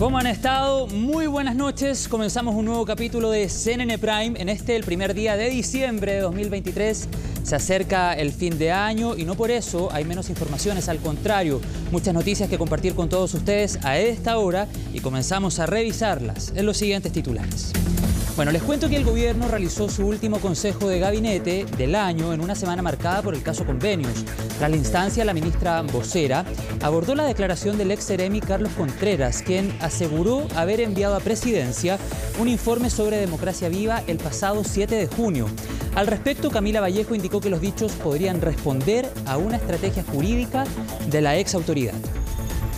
¿Cómo han estado? Muy buenas noches. Comenzamos un nuevo capítulo de CNN Prime. En el primer día de diciembre de 2023. Se acerca el fin de año y no por eso hay menos informaciones. Al contrario, muchas noticias que compartir con todos ustedes a esta hora y comenzamos a revisarlas en los siguientes titulares. Bueno, les cuento que el gobierno realizó su último consejo de gabinete del año en una semana marcada por el caso Convenios. Tras la instancia, la ministra vocera abordó la declaración del ex seremi Carlos Contreras, quien aseguró haber enviado a Presidencia un informe sobre democracia viva el pasado 7 de junio. Al respecto, Camila Vallejo indicó que los dichos podrían responder a una estrategia jurídica de la ex autoridad.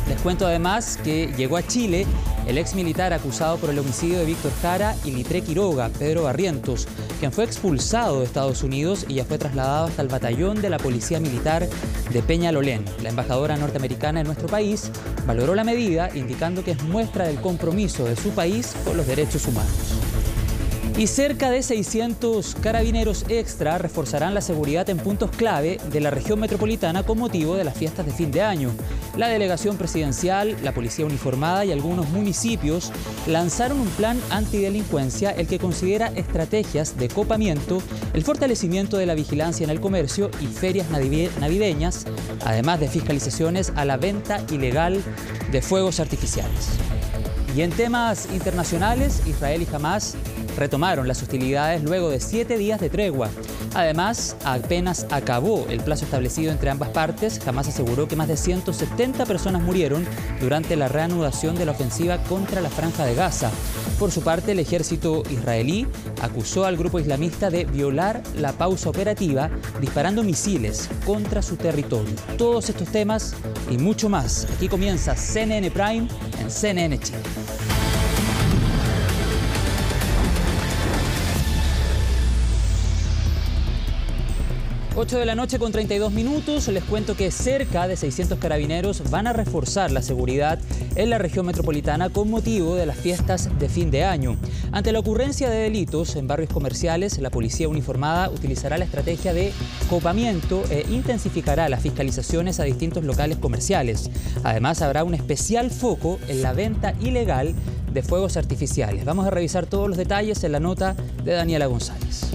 Les cuento además que llegó a Chile el ex militar acusado por el homicidio de Víctor Jara y Litré Quiroga, Pedro Barrientos, quien fue expulsado de Estados Unidos y ya fue trasladado hasta el batallón de la Policía Militar de Peñalolén. La embajadora norteamericana en nuestro país valoró la medida, indicando que es muestra del compromiso de su país con los derechos humanos. Y cerca de 600 carabineros extra reforzarán la seguridad en puntos clave de la región metropolitana con motivo de las fiestas de fin de año. La delegación presidencial, la policía uniformada y algunos municipios lanzaron un plan antidelincuencia, el que considera estrategias de copamiento, el fortalecimiento de la vigilancia en el comercio y ferias navideñas, además de fiscalizaciones a la venta ilegal de fuegos artificiales. Y en temas internacionales, Israel y Hamás retomaron las hostilidades luego de 7 días de tregua. Además, apenas acabó el plazo establecido entre ambas partes, Hamás aseguró que más de 170 personas murieron durante la reanudación de la ofensiva contra la Franja de Gaza. Por su parte, el ejército israelí acusó al grupo islamista de violar la pausa operativa disparando misiles contra su territorio. Todos estos temas y mucho más. Aquí comienza CNN Prime en CNN Chile. 8 de la noche con 32 minutos, les cuento que cerca de 600 carabineros van a reforzar la seguridad en la región metropolitana con motivo de las fiestas de fin de año. Ante la ocurrencia de delitos en barrios comerciales, la policía uniformada utilizará la estrategia de copamiento e intensificará las fiscalizaciones a distintos locales comerciales. Además, habrá un especial foco en la venta ilegal de fuegos artificiales. Vamos a revisar todos los detalles en la nota de Daniela González.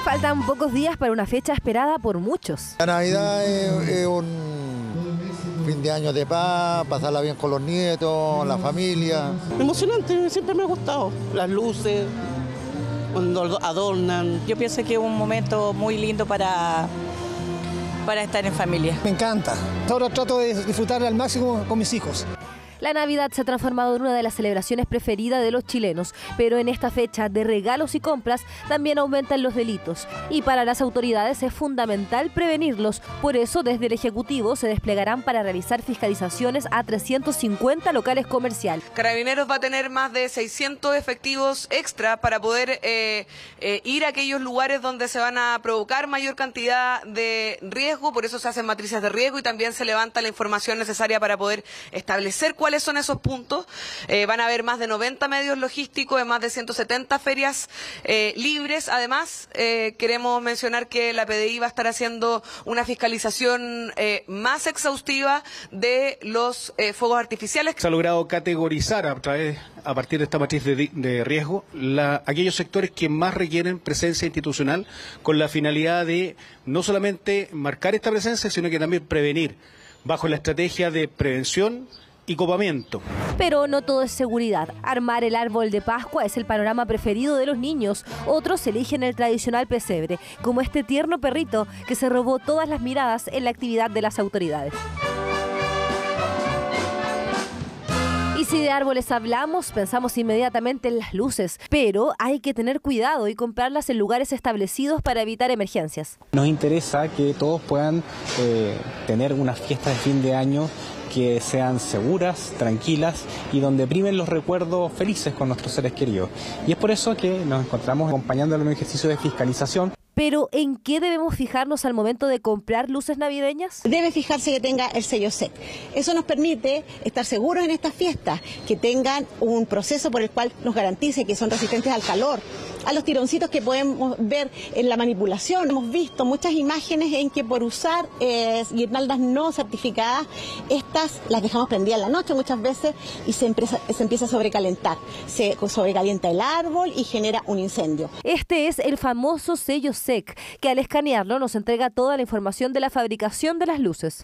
Faltan pocos días para una fecha esperada por muchos. La Navidad es un fin de año de paz, pasarla bien con los nietos, la familia. Emocionante, siempre me ha gustado. Las luces, cuando adornan. Yo pienso que es un momento muy lindo para estar en familia. Me encanta. Ahora trato de disfrutar al máximo con mis hijos. La Navidad se ha transformado en una de las celebraciones preferidas de los chilenos, pero en esta fecha de regalos y compras también aumentan los delitos y para las autoridades es fundamental prevenirlos. Por eso, desde el Ejecutivo se desplegarán para realizar fiscalizaciones a 350 locales comerciales. Carabineros va a tener más de 600 efectivos extra para poder ir a aquellos lugares donde se van a provocar mayor cantidad de riesgo, por eso se hacen matrices de riesgo y también se levanta la información necesaria para poder establecer cuáles son esos puntos. Van a haber más de 90 medios logísticos en más de 170 ferias libres. Además, queremos mencionar que la PDI va a estar haciendo una fiscalización más exhaustiva de los fuegos artificiales. Se ha logrado categorizar a partir de esta matriz de riesgo aquellos sectores que más requieren presencia institucional con la finalidad de no solamente marcar esta presencia, sino que también prevenir bajo la estrategia de prevención y copamiento. Pero no todo es seguridad. Armar el árbol de Pascua es el panorama preferido de los niños. Otros eligen el tradicional pesebre, como este tierno perrito que se robó todas las miradas en la actividad de las autoridades. Y si de árboles hablamos, pensamos inmediatamente en las luces, pero hay que tener cuidado y comprarlas en lugares establecidos para evitar emergencias. Nos interesa que todos puedan tener unas fiestas de fin de año que sean seguras, tranquilas y donde primen los recuerdos felices con nuestros seres queridos. Y es por eso que nos encontramos acompañándolo en un ejercicio de fiscalización. Pero ¿en qué debemos fijarnos al momento de comprar luces navideñas? Debe fijarse que tenga el sello SEC. Eso nos permite estar seguros en estas fiestas, que tengan un proceso por el cual nos garantice que son resistentes al calor, a los tironcitos que podemos ver en la manipulación. Hemos visto muchas imágenes en que por usar guirnaldas no certificadas, estas las dejamos prendidas en la noche muchas veces y se empieza a sobrecalentar. Se sobrecalienta el árbol y genera un incendio. Este es el famoso sello SEC, que al escanearlo nos entrega toda la información de la fabricación de las luces.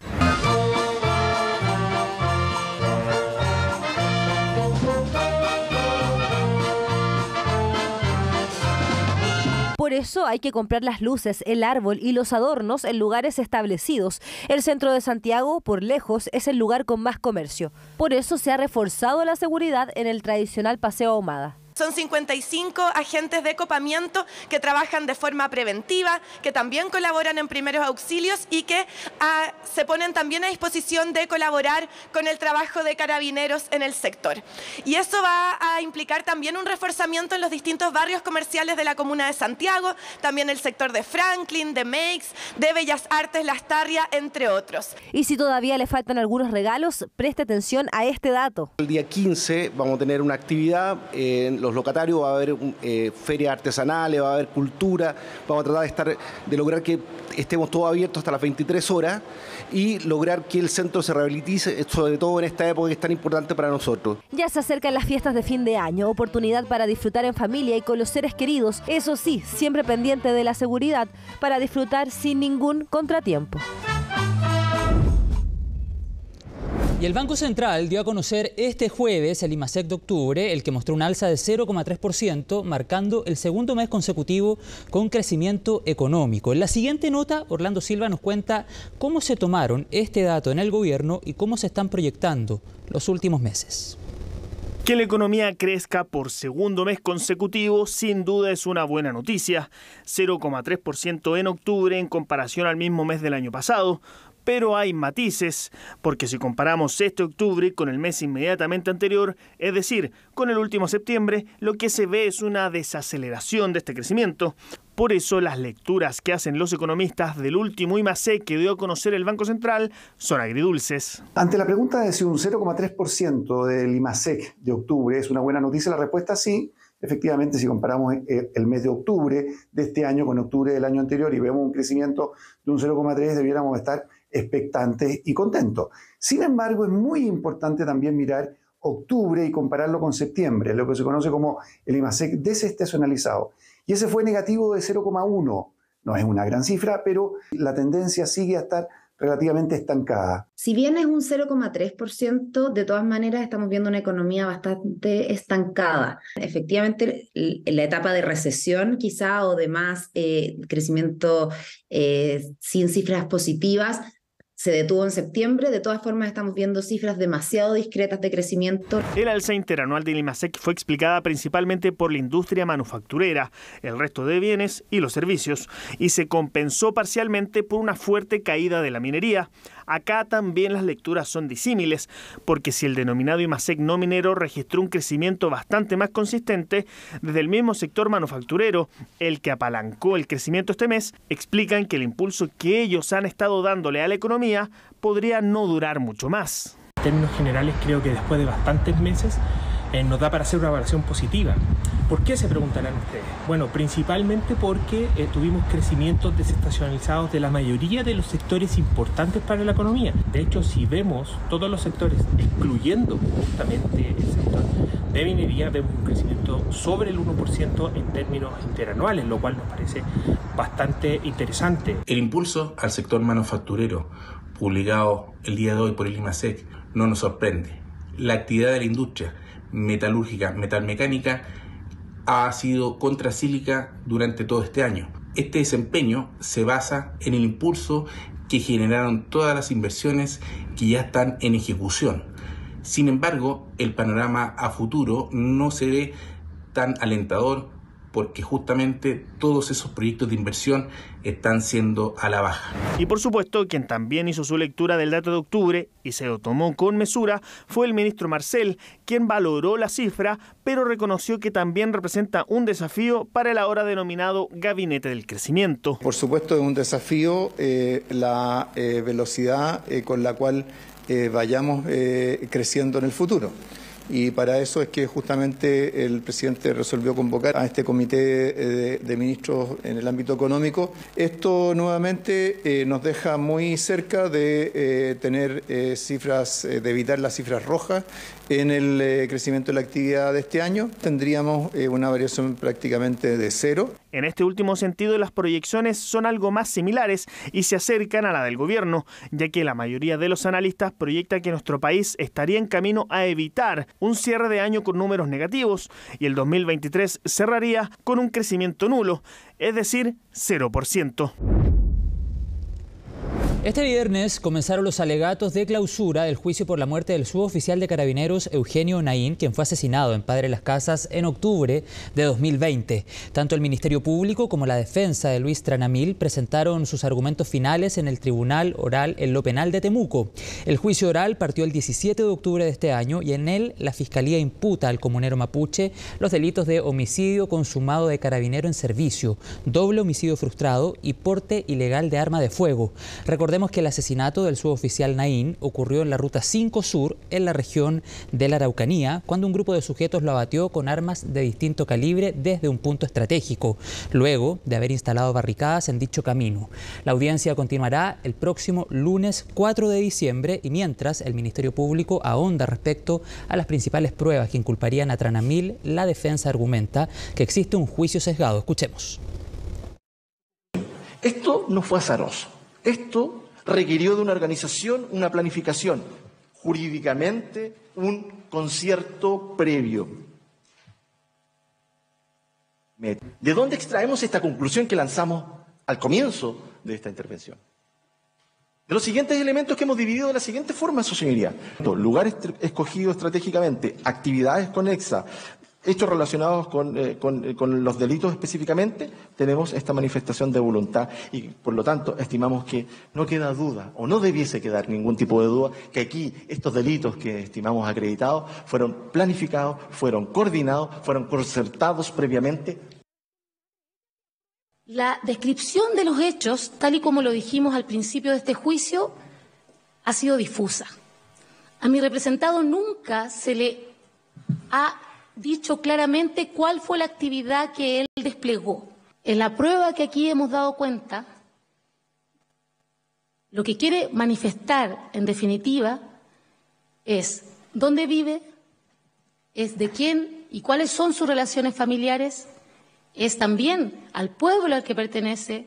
Por eso hay que comprar las luces, el árbol y los adornos en lugares establecidos. El centro de Santiago, por lejos, es el lugar con más comercio. Por eso se ha reforzado la seguridad en el tradicional Paseo Ahumada. Son 55 agentes de copamiento que trabajan de forma preventiva, que también colaboran en primeros auxilios y que se ponen también a disposición de colaborar con el trabajo de carabineros en el sector. Y eso va a implicar también un reforzamiento en los distintos barrios comerciales de la comuna de Santiago, también el sector de Franklin, de Meix, de Bellas Artes, Las Tarrias, entre otros. Y si todavía le faltan algunos regalos, preste atención a este dato. El día 15 vamos a tener una actividad en los locatarios, va a haber ferias artesanales, va a haber cultura, vamos a tratar de lograr que estemos todos abiertos hasta las 23 horas y lograr que el centro se rehabilite, sobre todo en esta época que es tan importante para nosotros. Ya se acercan las fiestas de fin de año, oportunidad para disfrutar en familia y con los seres queridos, eso sí, siempre pendiente de la seguridad, para disfrutar sin ningún contratiempo. Y el Banco Central dio a conocer este jueves el IMASEC de octubre, el que mostró un alza de 0,3%, marcando el segundo mes consecutivo con crecimiento económico. En la siguiente nota, Orlando Silva nos cuenta cómo se tomaron este dato en el gobierno y cómo se están proyectando los últimos meses. Que la economía crezca por segundo mes consecutivo sin duda es una buena noticia. 0,3% en octubre en comparación al mismo mes del año pasado. Pero hay matices, porque si comparamos este octubre con el mes inmediatamente anterior, es decir, con el último septiembre, lo que se ve es una desaceleración de este crecimiento. Por eso las lecturas que hacen los economistas del último IMASEC que dio a conocer el Banco Central son agridulces. Ante la pregunta de si un 0,3% del IMASEC de octubre es una buena noticia, la respuesta es sí. Efectivamente, si comparamos el mes de octubre de este año con octubre del año anterior y vemos un crecimiento de un 0,3, debiéramos estar expectantes y contentos. Sin embargo, es muy importante también mirar octubre y compararlo con septiembre, lo que se conoce como el IMASEC desestacionalizado. Y ese fue negativo de 0,1. No es una gran cifra, pero la tendencia sigue a estar relativamente estancada. Si bien es un 0,3%, de todas maneras estamos viendo una economía bastante estancada. Efectivamente, en la etapa de recesión quizá o de más crecimiento sin cifras positivas, se detuvo en septiembre. De todas formas, estamos viendo cifras demasiado discretas de crecimiento. El alza interanual del IMASEC fue explicada principalmente por la industria manufacturera, el resto de bienes y los servicios, y se compensó parcialmente por una fuerte caída de la minería. Acá también las lecturas son disímiles, porque si el denominado IMASEC no minero registró un crecimiento bastante más consistente, desde el mismo sector manufacturero, el que apalancó el crecimiento este mes, explican que el impulso que ellos han estado dándole a la economía podría no durar mucho más. En términos generales, creo que después de bastantes meses nos da para hacer una evaluación positiva. ¿Por qué, se preguntarán ustedes? Bueno, principalmente porque tuvimos crecimientos desestacionalizados de la mayoría de los sectores importantes para la economía. De hecho, si vemos todos los sectores, excluyendo justamente el sector de minería, vemos un crecimiento sobre el 1% en términos interanuales, lo cual nos parece bastante interesante. El impulso al sector manufacturero, publicado el día de hoy por el IMASEC, no nos sorprende. La actividad de la industria metalúrgica, metalmecánica, ha sido contracíclica durante todo este año. Este desempeño se basa en el impulso que generaron todas las inversiones que ya están en ejecución. Sin embargo, el panorama a futuro no se ve tan alentador porque justamente todos esos proyectos de inversión están siendo a la baja. Y por supuesto, quien también hizo su lectura del dato de octubre y se lo tomó con mesura fue el ministro Marcel, quien valoró la cifra, pero reconoció que también representa un desafío para el ahora denominado Gabinete del Crecimiento. Por supuesto, es un desafío la velocidad con la cual vayamos creciendo en el futuro. y para eso es que justamente el presidente resolvió convocar a este comité de ministros en el ámbito económico. Esto nuevamente nos deja muy cerca de tener cifras, de evitar las cifras rojas en el crecimiento de la actividad de este año. Tendríamos una variación prácticamente de cero. En este último sentido, las proyecciones son algo más similares y se acercan a la del gobierno, ya que la mayoría de los analistas proyecta que nuestro país estaría en camino a evitar un cierre de año con números negativos y el 2023 cerraría con un crecimiento nulo, es decir, 0%. Este viernes comenzaron los alegatos de clausura del juicio por la muerte del suboficial de Carabineros Eugenio Naín, quien fue asesinado en Padre Las Casas en octubre de 2020. Tanto el Ministerio Público como la defensa de Luis Tranamil presentaron sus argumentos finales en el Tribunal Oral en lo Penal de Temuco. El juicio oral partió el 17 de octubre de este año y en él la Fiscalía imputa al comunero mapuche los delitos de homicidio consumado de carabinero en servicio, doble homicidio frustrado y porte ilegal de arma de fuego. Recordemos que el asesinato del suboficial Naín ocurrió en la Ruta 5 Sur, en la región de la Araucanía, cuando un grupo de sujetos lo abatió con armas de distinto calibre desde un punto estratégico, luego de haber instalado barricadas en dicho camino. La audiencia continuará el próximo lunes 4 de diciembre y mientras el Ministerio Público ahonda respecto a las principales pruebas que inculparían a Tranamil, la defensa argumenta que existe un juicio sesgado. Escuchemos. Esto no fue azaroso. Esto requirió de una organización, una planificación, jurídicamente un concierto previo. ¿De dónde extraemos esta conclusión que lanzamos al comienzo de esta intervención? De los siguientes elementos que hemos dividido de la siguiente forma, su señoría. Lugares escogidos estratégicamente, actividades conexas, hechos relacionados con los delitos específicamente, tenemos esta manifestación de voluntad y por lo tanto estimamos que no queda duda o no debiese quedar ningún tipo de duda que aquí estos delitos que estimamos acreditados fueron planificados, fueron coordinados, fueron concertados previamente. La descripción de los hechos, tal y como lo dijimos al principio de este juicio, ha sido difusa. A mi representado nunca se le ha dicho claramente cuál fue la actividad que él desplegó. En la prueba que aquí hemos dado cuenta, lo que quiere manifestar, en definitiva, es dónde vive, es de quién y cuáles son sus relaciones familiares, es también al pueblo al que pertenece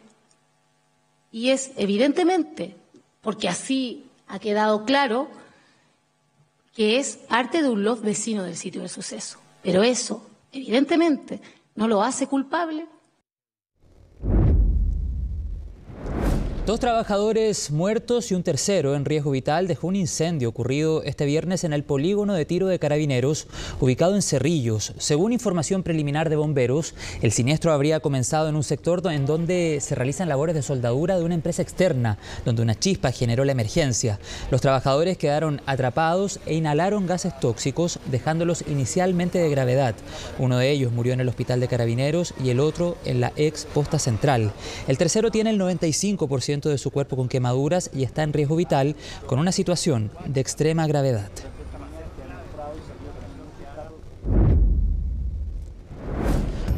y es evidentemente, porque así ha quedado claro, que es parte de un los vecino del sitio del suceso. Pero eso, evidentemente, no lo hace culpable. 2 trabajadores muertos y un tercero en riesgo vital dejó un incendio ocurrido este viernes en el polígono de tiro de Carabineros, ubicado en Cerrillos. Según información preliminar de bomberos, el siniestro habría comenzado en un sector en donde se realizan labores de soldadura de una empresa externa, donde una chispa generó la emergencia. Los trabajadores quedaron atrapados e inhalaron gases tóxicos, dejándolos inicialmente de gravedad. Uno de ellos murió en el hospital de Carabineros y el otro en la ex posta central. El tercero tiene el 95% de su cuerpo con quemaduras y está en riesgo vital con una situación de extrema gravedad.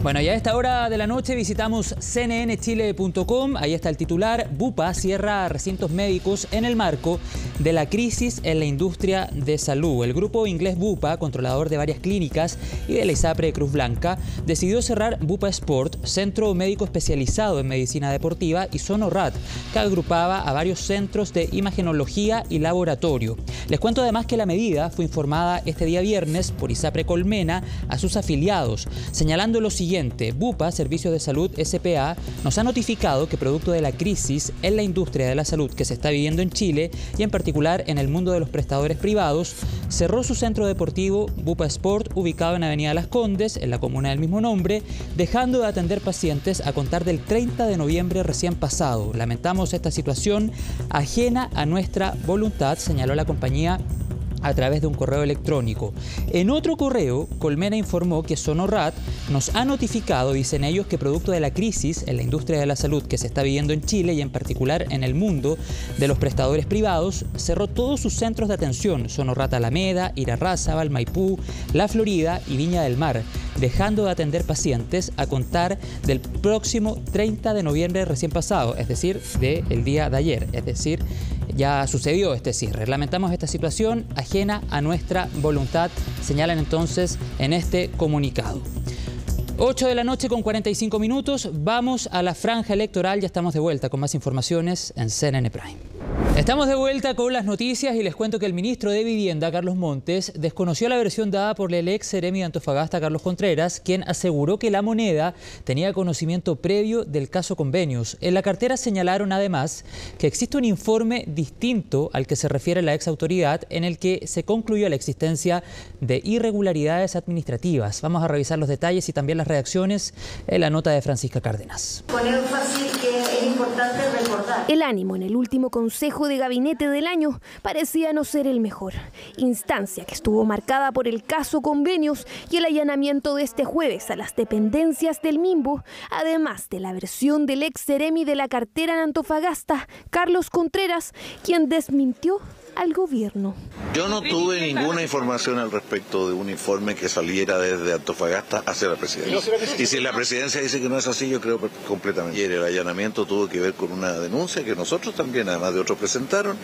Bueno, ya a esta hora de la noche visitamos cnnchile.com. Ahí está el titular: Bupa cierra recintos médicos en el marco de la crisis en la industria de salud. El grupo inglés Bupa, controlador de varias clínicas y de la ISAPRE Cruz Blanca, decidió cerrar Bupa Sport, centro médico especializado en medicina deportiva, y Sonorat, que agrupaba a varios centros de imagenología y laboratorio. Les cuento además que la medida fue informada este día viernes por ISAPRE Colmena a sus afiliados, señalando lo siguiente: Bupa, Servicios de Salud S.p.A., nos ha notificado que producto de la crisis en la industria de la salud que se está viviendo en Chile y en particular en el mundo de los prestadores privados, cerró su centro deportivo Bupa Sport, ubicado en Avenida Las Condes, en la comuna del mismo nombre, dejando de atender pacientes a contar del 30 de noviembre recién pasado. Lamentamos esta situación ajena a nuestra voluntad, señaló la compañía a través de un correo electrónico. En otro correo, Colmena informó que Sonorrat nos ha notificado, dicen ellos, que producto de la crisis en la industria de la salud que se está viviendo en Chile y en particular en el mundo de los prestadores privados, cerró todos sus centros de atención, Sonorrat Alameda, Irarrázaval, Maipú, La Florida y Viña del Mar, dejando de atender pacientes a contar del próximo 30 de noviembre recién pasado, es decir, del día de ayer, es decir, ya sucedió este cierre. Lamentamos esta situación ajena a nuestra voluntad, señalan entonces en este comunicado. 8 de la noche con 45 minutos, vamos a la franja electoral, ya estamos de vuelta con más informaciones en CNN Prime. Estamos de vuelta con las noticias y les cuento que el ministro de Vivienda, Carlos Montes, desconoció la versión dada por el ex seremi de Antofagasta, Carlos Contreras, quien aseguró que La Moneda tenía conocimiento previo del caso Convenios. En la cartera señalaron además que existe un informe distinto al que se refiere la ex autoridad en el que se concluyó la existencia de irregularidades administrativas. Vamos a revisar los detalles y también las reacciones en la nota de Francisca Cárdenas. Con énfasis que es importante recordar. El ánimo en el último Consejo de Gabinete del año parecía no ser el mejor. Instancia que estuvo marcada por el caso Convenios y el allanamiento de este jueves a las dependencias del Minbo, además de la versión del ex seremi de la cartera en Antofagasta, Carlos Contreras, quien desmintió al gobierno. Yo no tuve ninguna información al respecto de un informe que saliera desde Antofagasta hacia la presidencia. Y si la presidencia dice que no es así, yo creo completamente. Y el allanamiento tuvo que ver con una denuncia que nosotros también, además de otros, presentaron.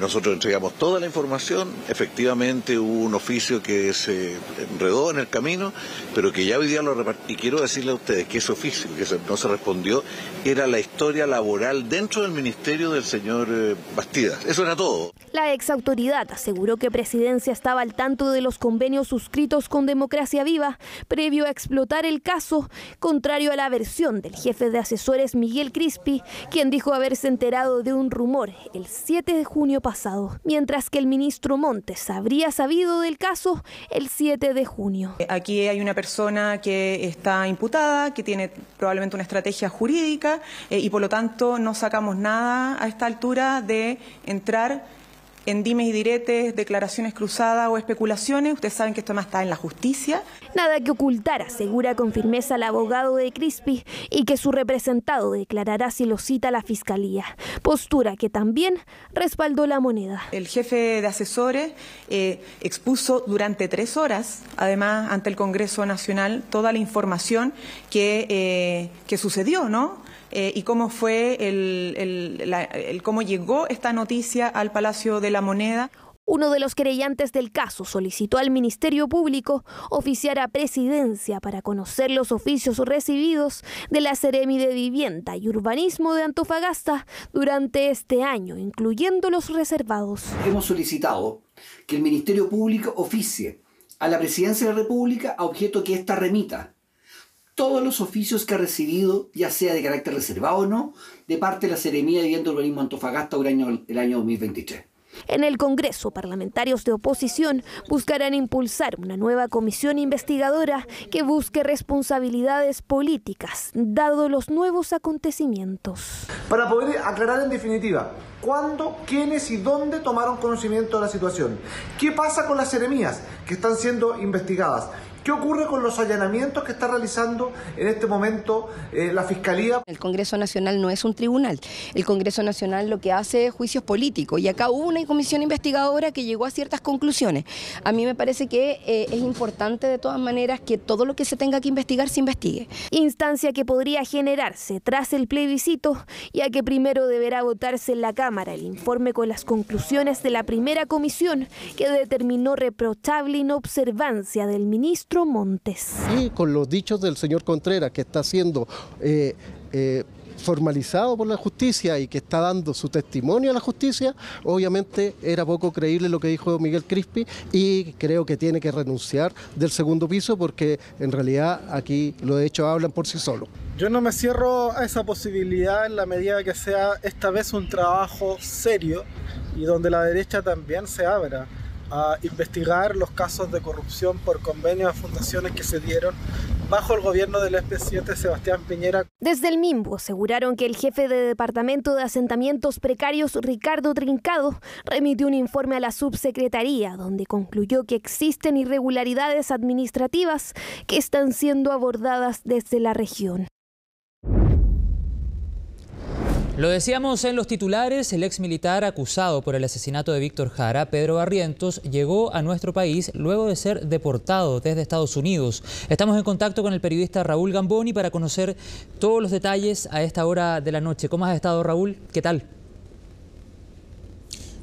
Nosotros entregamos toda la información. Efectivamente hubo un oficio que se enredó en el camino, pero que ya hoy día lo repartí. Y quiero decirle a ustedes que ese oficio que no se respondió era la historia laboral dentro del ministerio del señor Bastidas. Eso era todo. La exautoridad aseguró que Presidencia estaba al tanto de los convenios suscritos con Democracia Viva previo a explotar el caso, contrario a la versión del jefe de asesores Miguel Crispi, quien dijo haberse enterado de un rumor el 7 de junio pasado, mientras que el ministro Montes habría sabido del caso el 7 de junio. Aquí hay una persona que está imputada, que tiene probablemente una estrategia jurídica y por lo tanto no sacamos nada a esta altura de entrar en dimes y diretes, declaraciones cruzadas o especulaciones. Ustedes saben que esto más está en la justicia. Nada que ocultar, asegura con firmeza el abogado de Crispi, y que su representado declarará si lo cita la Fiscalía. Postura que también respaldó La Moneda. El jefe de asesores expuso durante 3 horas, además ante el Congreso Nacional, toda la información que sucedió, ¿no? Y cómo fue cómo llegó esta noticia al Palacio de la Moneda. Uno de los querellantes del caso solicitó al Ministerio Público oficiar a Presidencia para conocer los oficios recibidos de la Seremi de Vivienda y Urbanismo de Antofagasta durante este año, incluyendo los reservados. Hemos solicitado que el Ministerio Público oficie a la Presidencia de la República a objeto que ésta remita todos los oficios que ha recibido, ya sea de carácter reservado o no, de parte de la Seremía de Vivienda y Urbanismo de Antofagasta el año 2023. En el Congreso, parlamentarios de oposición buscarán impulsar una nueva comisión investigadora que busque responsabilidades políticas, dado los nuevos acontecimientos. Para poder aclarar en definitiva cuándo, quiénes y dónde tomaron conocimiento de la situación. ¿Qué pasa con las seremías que están siendo investigadas? ¿Qué ocurre con los allanamientos que está realizando en este momento la Fiscalía? El Congreso Nacional no es un tribunal. El Congreso Nacional lo que hace es juicios políticos y acá hubo una comisión investigadora que llegó a ciertas conclusiones. A mí me parece que es importante de todas maneras que todo lo que se tenga que investigar se investigue. Instancia que podría generarse tras el plebiscito, ya que primero deberá votarse en la Cámara el informe con las conclusiones de la primera comisión que determinó reprochable inobservancia del ministro Montes. Y con los dichos del señor Contreras, que está siendo formalizado por la justicia y que está dando su testimonio a la justicia, obviamente era poco creíble lo que dijo Miguel Crispi y creo que tiene que renunciar del segundo piso porque en realidad aquí los hechos hablan por sí solos. Yo no me cierro a esa posibilidad en la medida que sea esta vez un trabajo serio y donde la derecha también se abra a investigar los casos de corrupción por convenios de fundaciones que se dieron bajo el gobierno del expresidente Sebastián Piñera. Desde el MIMBU aseguraron que el jefe de Departamento de Asentamientos Precarios, Ricardo Trincado, remitió un informe a la subsecretaría donde concluyó que existen irregularidades administrativas que están siendo abordadas desde la región. Lo decíamos en los titulares, el ex militar acusado por el asesinato de Víctor Jara, Pedro Barrientos, llegó a nuestro país luego de ser deportado desde Estados Unidos. Estamos en contacto con el periodista Raúl Gamboni para conocer todos los detalles a esta hora de la noche. ¿Cómo has estado, Raúl? ¿Qué tal?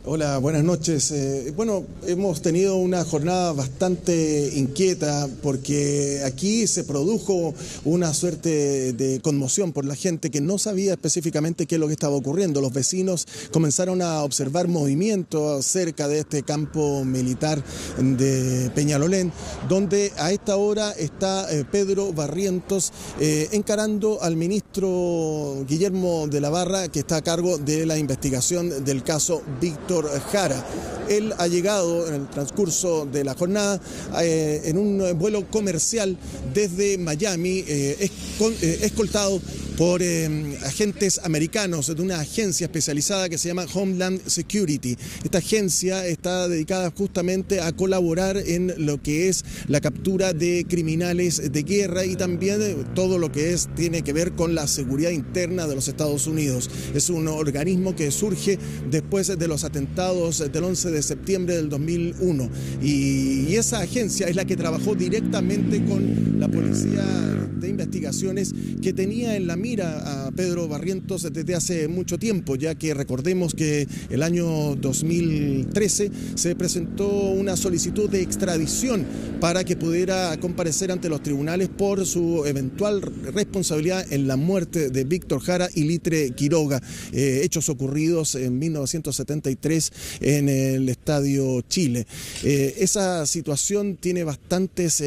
Hola, buenas noches. Bueno, hemos tenido una jornada bastante inquieta porque aquí se produjo una suerte de conmoción por la gente que no sabía específicamente qué es lo que estaba ocurriendo. Los vecinos comenzaron a observar movimientos cerca de este campo militar de Peñalolén, donde a esta hora está Pedro Barrientos encarando al ministro Guillermo de la Barra, que está a cargo de la investigación del caso Víctor Jara. Él ha llegado en el transcurso de la jornada en un vuelo comercial desde Miami, escoltado por agentes americanos de una agencia especializada que se llama Homeland Security. Esta agencia está dedicada justamente a colaborar en lo que es la captura de criminales de guerra y también todo lo que tiene que ver con la seguridad interna de los Estados Unidos. Es un organismo que surge después de los atentados del 11 de septiembre del 2001 y esa agencia es la que trabajó directamente con la policía de investigaciones que tenía en la mira a Pedro Barrientos desde hace mucho tiempo, ya que recordemos que el año 2013 se presentó una solicitud de extradición para que pudiera comparecer ante los tribunales por su eventual responsabilidad en la muerte de Víctor Jara y Litre Quiroga, hechos ocurridos en 1973 en el Estadio Chile. Esa situación tiene bastantes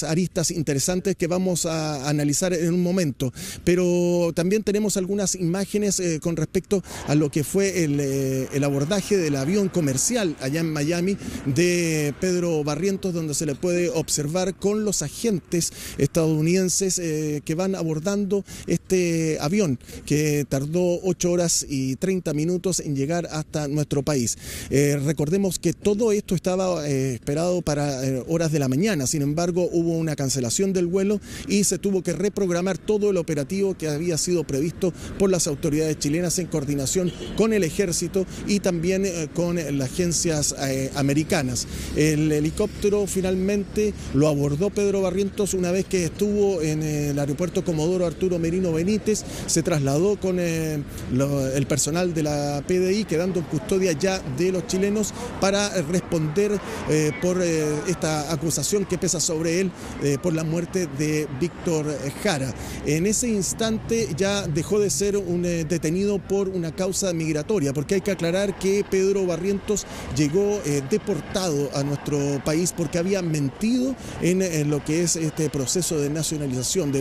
aristas interesantes que vamos a analizar en un momento, pero también tenemos algunas imágenes con respecto a lo que fue el abordaje del avión comercial allá en Miami de Pedro Barrientos, donde se le puede observar con los agentes estadounidenses que van abordando este avión que tardó 8 horas y 30 minutos en llegar hasta nuestro país. Recordemos que todo esto estaba esperado para horas de la mañana, sin embargo hubo una cancelación del vuelo y se tuvo que reprogramar todo el operativo que había sido previsto por las autoridades chilenas en coordinación con el ejército y también con las agencias americanas. El helicóptero finalmente lo abordó Pedro Barrientos una vez que estuvo en el aeropuerto Comodoro Arturo Merino Benítez, se trasladó con el personal de la PDI, quedando en custodia ya de los chilenos para responder por esta acusación que pesa sobre él por la muerte de Víctor Jara. En ese instante ya dejó de ser un detenido por una causa migratoria, porque hay que aclarar que Pedro Barrientos llegó deportado a nuestro país porque había mentido en lo que es este proceso de nacionalización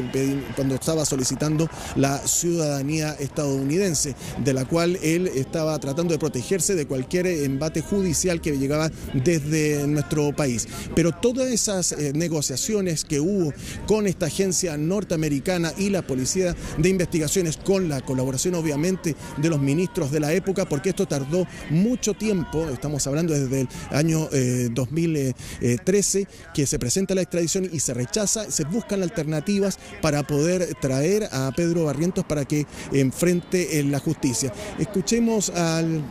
cuando estaba solicitando la ciudadanía estadounidense, de la cual él estaba tratando de protegerse de cualquier embate judicial que llegaba desde nuestro país. Pero todas esas negociaciones que hubo con esta agencia norteamericana y la Policía de Investigaciones, con la colaboración obviamente de los ministros de la época, porque esto tardó mucho tiempo, estamos hablando desde el año 2013, que se presenta la extradición y se rechaza, se buscan alternativas para poder traer a Pedro Barrientos para que enfrente la justicia. Escuchemos al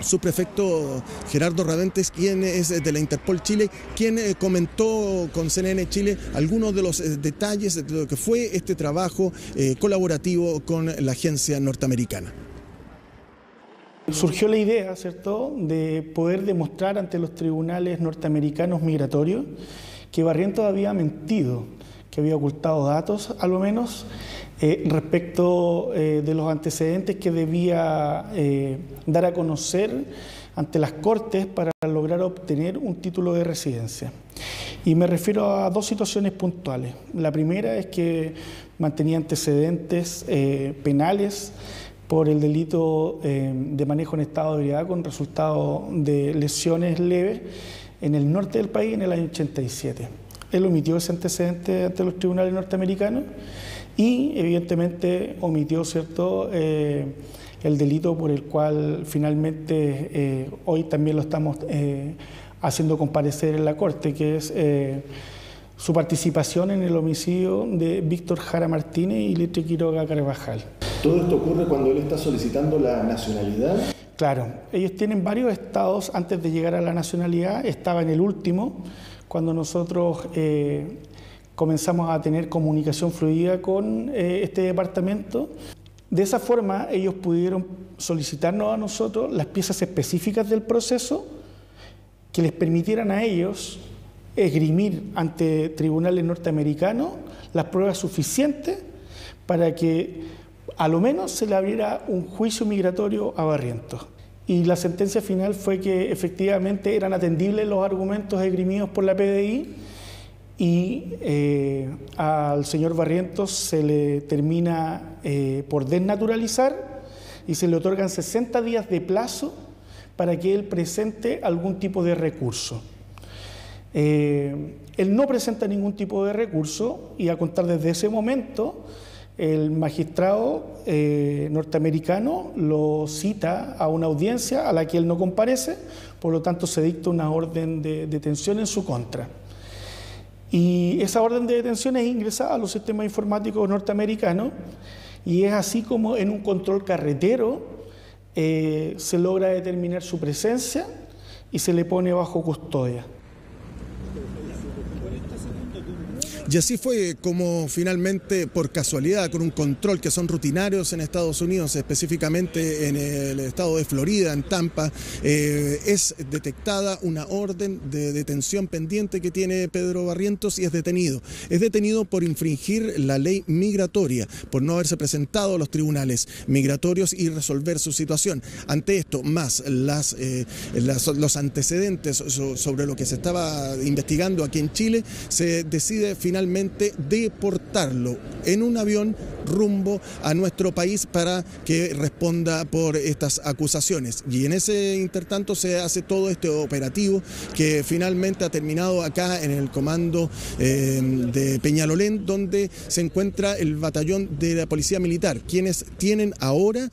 subprefecto Gerardo Raventes, quien es de la Interpol Chile, quien comentó con CNN Chile algunos de los detalles de lo que fue este trabajo colaborativo con la agencia norteamericana. Surgió la idea, ¿cierto?, de poder demostrar ante los tribunales norteamericanos migratorios que Barrientos había mentido, que había ocultado datos, a lo menos, respecto de los antecedentes que debía dar a conocer ante las Cortes para lograr obtener un título de residencia. Y me refiero a dos situaciones puntuales. La primera es que mantenía antecedentes penales por el delito de manejo en estado de ebriedad con resultado de lesiones leves en el norte del país en el año 87. Él omitió ese antecedente ante los tribunales norteamericanos y evidentemente omitió, ¿cierto?, el delito por el cual finalmente hoy también lo estamos haciendo comparecer en la Corte, que es su participación en el homicidio de Víctor Jara Martínez y Litre Quiroga Carvajal. ¿Todo esto ocurre cuando él está solicitando la nacionalidad? Claro, ellos tienen varios estados antes de llegar a la nacionalidad, estaba en el último, cuando nosotros comenzamos a tener comunicación fluida con este departamento. De esa forma ellos pudieron solicitarnos a nosotros las piezas específicas del proceso que les permitieran a ellos esgrimir ante tribunales norteamericanos las pruebas suficientes para que a lo menos se le abriera un juicio migratorio a Barrientos. Y la sentencia final fue que efectivamente eran atendibles los argumentos esgrimidos por la PDI y al señor Barrientos se le termina por desnaturalizar y se le otorgan 60 días de plazo para que él presente algún tipo de recurso. Él no presenta ningún tipo de recurso y a contar desde ese momento el magistrado norteamericano lo cita a una audiencia a la que él no comparece, por lo tanto se dicta una orden de detención en su contra. Y esa orden de detención es ingresada a los sistemas informáticos norteamericanos y es así como en un control carretero se logra determinar su presencia y se le pone bajo custodia. Y así fue como finalmente, por casualidad, con un control que son rutinarios en Estados Unidos, específicamente en el estado de Florida, en Tampa, es detectada una orden de detención pendiente que tiene Pedro Barrientos y es detenido. Es detenido por infringir la ley migratoria, por no haberse presentado a los tribunales migratorios y resolver su situación. Ante esto, más los antecedentes sobre lo que se estaba investigando aquí en Chile, se decide finalmente deportarlo en un avión rumbo a nuestro país para que responda por estas acusaciones. Y en ese intertanto se hace todo este operativo que finalmente ha terminado acá en el comando de Peñalolén, donde se encuentra el batallón de la Policía Militar, quienes tienen ahora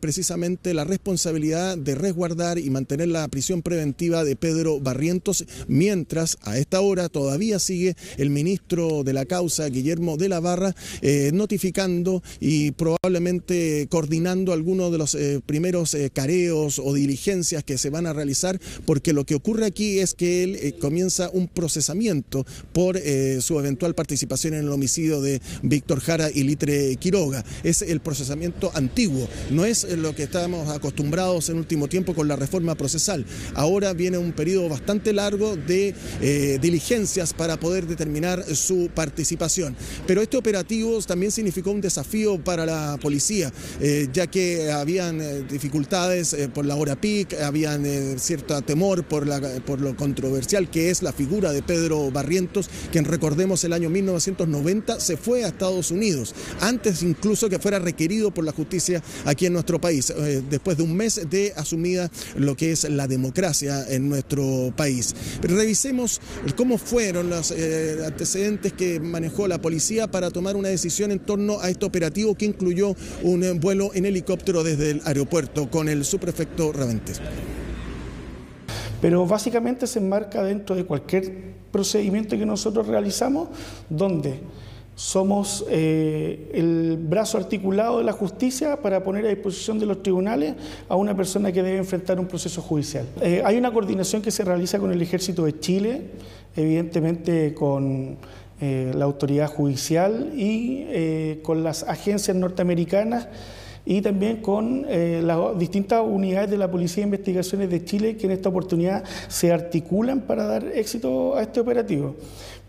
precisamente la responsabilidad de resguardar y mantener la prisión preventiva de Pedro Barrientos, mientras a esta hora todavía sigue el ministro de la causa, Guillermo de la Barra, notificando y probablemente coordinando algunos de los primeros careos o diligencias que se van a realizar, porque lo que ocurre aquí es que él comienza un procesamiento por su eventual participación en el homicidio de Víctor Jara y Litre Quiroga. Es el procesamiento antiguo, no es lo que estábamos acostumbrados en último tiempo con la reforma procesal. Ahora viene un periodo bastante largo de diligencias para poder determinar su participación. Pero este operativo también significó un desafío para la policía, ya que habían dificultades por la hora peak, habían cierto temor por lo controversial que es la figura de Pedro Barrientos, quien recordemos el año 1990 se fue a Estados Unidos, antes incluso que fuera requerido por la justicia aquí en nuestro país, después de un mes de asumida lo que es la democracia en nuestro país. Pero revisemos cómo fueron los antecedentes que manejó la policía para tomar una decisión en torno a este operativo que incluyó un vuelo en helicóptero desde el aeropuerto con el subprefecto Raventes. Pero básicamente se enmarca dentro de cualquier procedimiento que nosotros realizamos, donde somos el brazo articulado de la justicia para poner a disposición de los tribunales a una persona que debe enfrentar un proceso judicial. Hay una coordinación que se realiza con el Ejército de Chile, evidentemente con la autoridad judicial y con las agencias norteamericanas y también con las distintas unidades de la Policía de Investigaciones de Chile que en esta oportunidad se articulan para dar éxito a este operativo.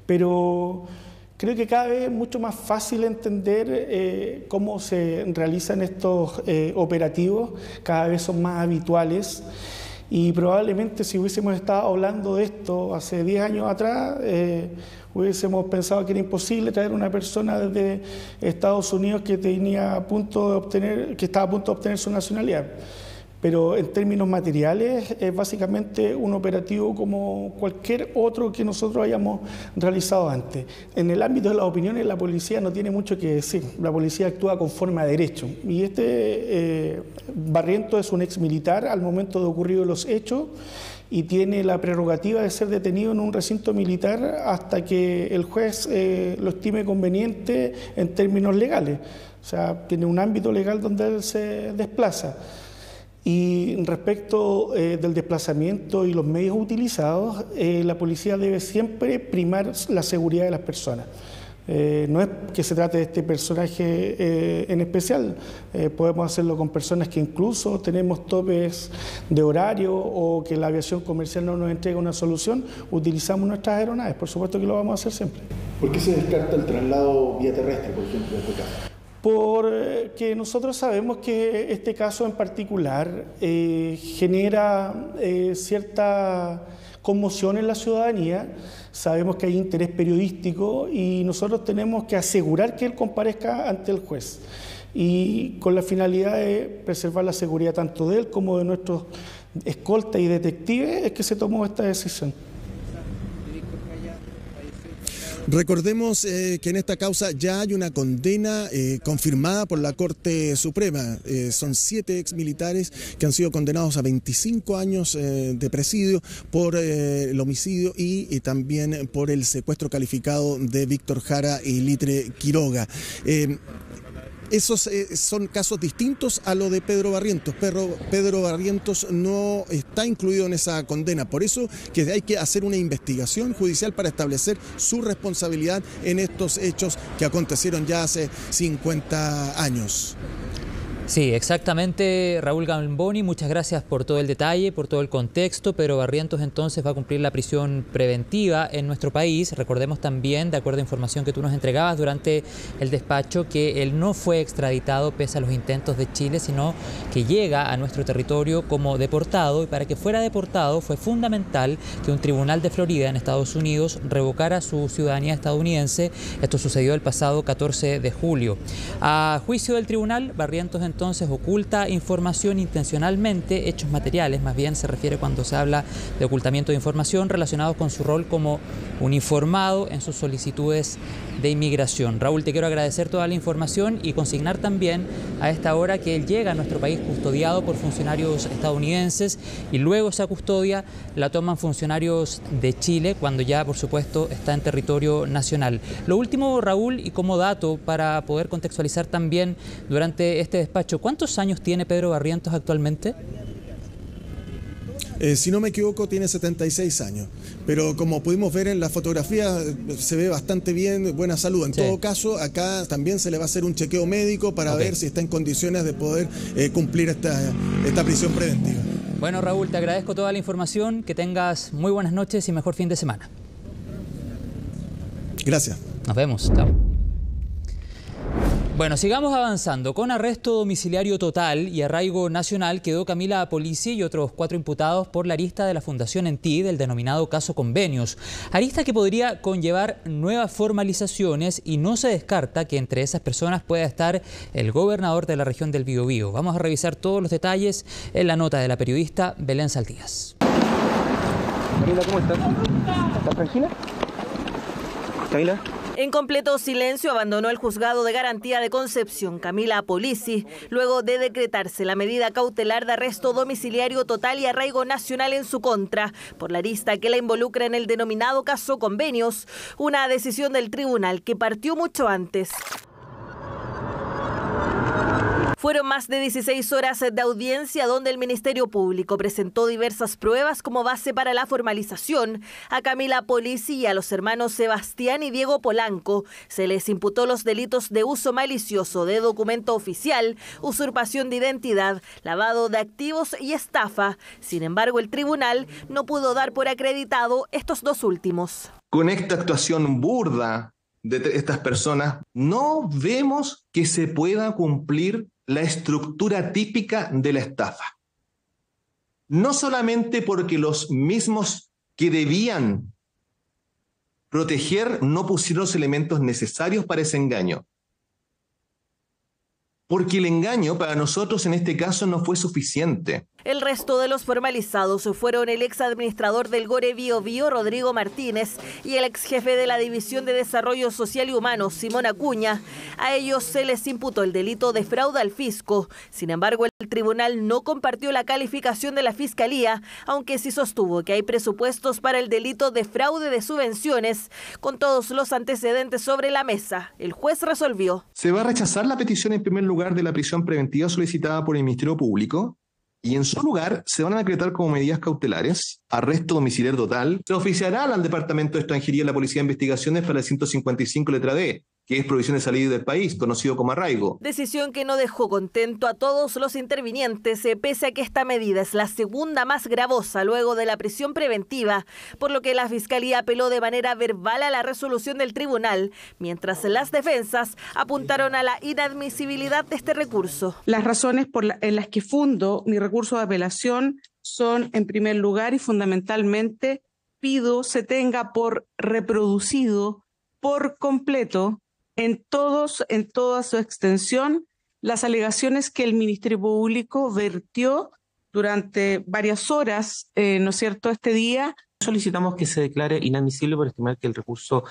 Pero creo que cada vez es mucho más fácil entender cómo se realizan estos operativos, cada vez son más habituales. Y probablemente si hubiésemos estado hablando de esto hace 10 años atrás, hubiésemos pensado que era imposible traer una persona desde Estados Unidos que estaba a punto de obtener su nacionalidad. pero en términos materiales es básicamente un operativo como cualquier otro que nosotros hayamos realizado antes. En el ámbito de las opiniones, la policía no tiene mucho que decir. La policía actúa conforme a derecho. Y Barrientos es un ex militar al momento de ocurridos los hechos y tiene la prerrogativa de ser detenido en un recinto militar hasta que el juez lo estime conveniente en términos legales. O sea, tiene un ámbito legal donde él se desplaza. Y respecto del desplazamiento y los medios utilizados, la policía debe siempre primar la seguridad de las personas. No es que se trate de este personaje en especial, podemos hacerlo con personas que incluso tenemos topes de horario o que la aviación comercial no nos entrega una solución, utilizamos nuestras aeronaves, por supuesto que lo vamos a hacer siempre. ¿Por qué se descarta el traslado vía terrestre, por ejemplo, en este caso? Porque nosotros sabemos que este caso en particular genera cierta conmoción en la ciudadanía, sabemos que hay interés periodístico y nosotros tenemos que asegurar que él comparezca ante el juez y con la finalidad de preservar la seguridad tanto de él como de nuestros escoltas y detectives es que se tomó esta decisión. Recordemos que en esta causa ya hay una condena confirmada por la Corte Suprema. Son 7 exmilitares que han sido condenados a 25 años de presidio por el homicidio y también por el secuestro calificado de Víctor Jara y Litre Quiroga. Esos son casos distintos a lo de Pedro Barrientos. Pedro Barrientos no está incluido en esa condena. Por eso que hay que hacer una investigación judicial para establecer su responsabilidad en estos hechos que acontecieron ya hace 50 años. Sí, exactamente, Raúl Gamboni, muchas gracias por todo el detalle, por todo el contexto. Pedro Barrientos entonces va a cumplir la prisión preventiva en nuestro país. Recordemos también, de acuerdo a información que tú nos entregabas durante el despacho, que él no fue extraditado pese a los intentos de Chile, sino que llega a nuestro territorio como deportado, y para que fuera deportado fue fundamental que un tribunal de Florida en Estados Unidos revocara su ciudadanía estadounidense. Esto sucedió el pasado 14 de julio. A juicio del tribunal, Barrientos entonces oculta información intencionalmente, hechos materiales, más bien se refiere cuando se habla de ocultamiento de información relacionados con su rol como uniformado en sus solicitudes de inmigración. Raúl, te quiero agradecer toda la información y consignar también a esta hora que él llega a nuestro país custodiado por funcionarios estadounidenses y luego esa custodia la toman funcionarios de Chile cuando ya, por supuesto, está en territorio nacional. Lo último, Raúl, y como dato para poder contextualizar también durante este despacho, ¿cuántos años tiene Pedro Barrientos actualmente? Si no me equivoco, tiene 76 años. Pero como pudimos ver en la fotografía, se ve bastante bien, buena salud. En todo caso, acá también se le va a hacer un chequeo médico para ver si está en condiciones de poder cumplir esta prisión preventiva. Bueno, Raúl, te agradezco toda la información. Que tengas muy buenas noches y mejor fin de semana. Gracias. Nos vemos. Chao. Bueno, sigamos avanzando. Con arresto domiciliario total y arraigo nacional quedó Camila Polizzi y otros 4 imputados por la arista de la Fundación ENTI del denominado caso Convenios. Arista que podría conllevar nuevas formalizaciones y no se descarta que entre esas personas pueda estar el gobernador de la región del Biobío. Vamos a revisar todos los detalles en la nota de la periodista Belén Saldías. Camila, ¿cómo estás? ¿Estás tranquila? Camila. En completo silencio abandonó el juzgado de garantía de Concepción Camila Polizzi, luego de decretarse la medida cautelar de arresto domiciliario total y arraigo nacional en su contra, por la arista que la involucra en el denominado caso Convenios, una decisión del tribunal que partió mucho antes. Fueron más de 16 horas de audiencia donde el Ministerio Público presentó diversas pruebas como base para la formalización. A Camila Polizzi y a los hermanos Sebastián y Diego Polanco se les imputó los delitos de uso malicioso de documento oficial, usurpación de identidad, lavado de activos y estafa. Sin embargo, el tribunal no pudo dar por acreditado estos 2 últimos. Con esta actuación burda de estas personas, no vemos que se pueda cumplir la estructura típica de la estafa. No solamente porque los mismos que debían proteger no pusieron los elementos necesarios para ese engaño, porque el engaño para nosotros en este caso no fue suficiente. El resto de los formalizados fueron el ex administrador del Gore Bio Bio, Rodrigo Martínez, y el ex jefe de la División de Desarrollo Social y Humano, Simón Acuña. A ellos se les imputó el delito de fraude al fisco. Sin embargo, el tribunal no compartió la calificación de la Fiscalía, aunque sí sostuvo que hay presupuestos para el delito de fraude de subvenciones. Con todos los antecedentes sobre la mesa, el juez resolvió. Se va a rechazar la petición en primer lugar de la prisión preventiva solicitada por el Ministerio Público. Y en su lugar se van a decretar como medidas cautelares, arresto domiciliario total. Se oficiará al Departamento de Extranjería de la Policía de Investigaciones para el 155 letra D, que es prohibición de salir del país, conocido como arraigo. Decisión que no dejó contento a todos los intervinientes, pese a que esta medida es la segunda más gravosa luego de la prisión preventiva, por lo que la Fiscalía apeló de manera verbal a la resolución del tribunal, mientras las defensas apuntaron a la inadmisibilidad de este recurso. Las razones en las que fundo mi recurso de apelación son, en primer lugar y fundamentalmente, pido se tenga por reproducido por completo en toda su extensión las alegaciones que el Ministerio Público vertió durante varias horas, ¿no es cierto?, este día. Solicitamos que se declare inadmisible por estimar que el recurso,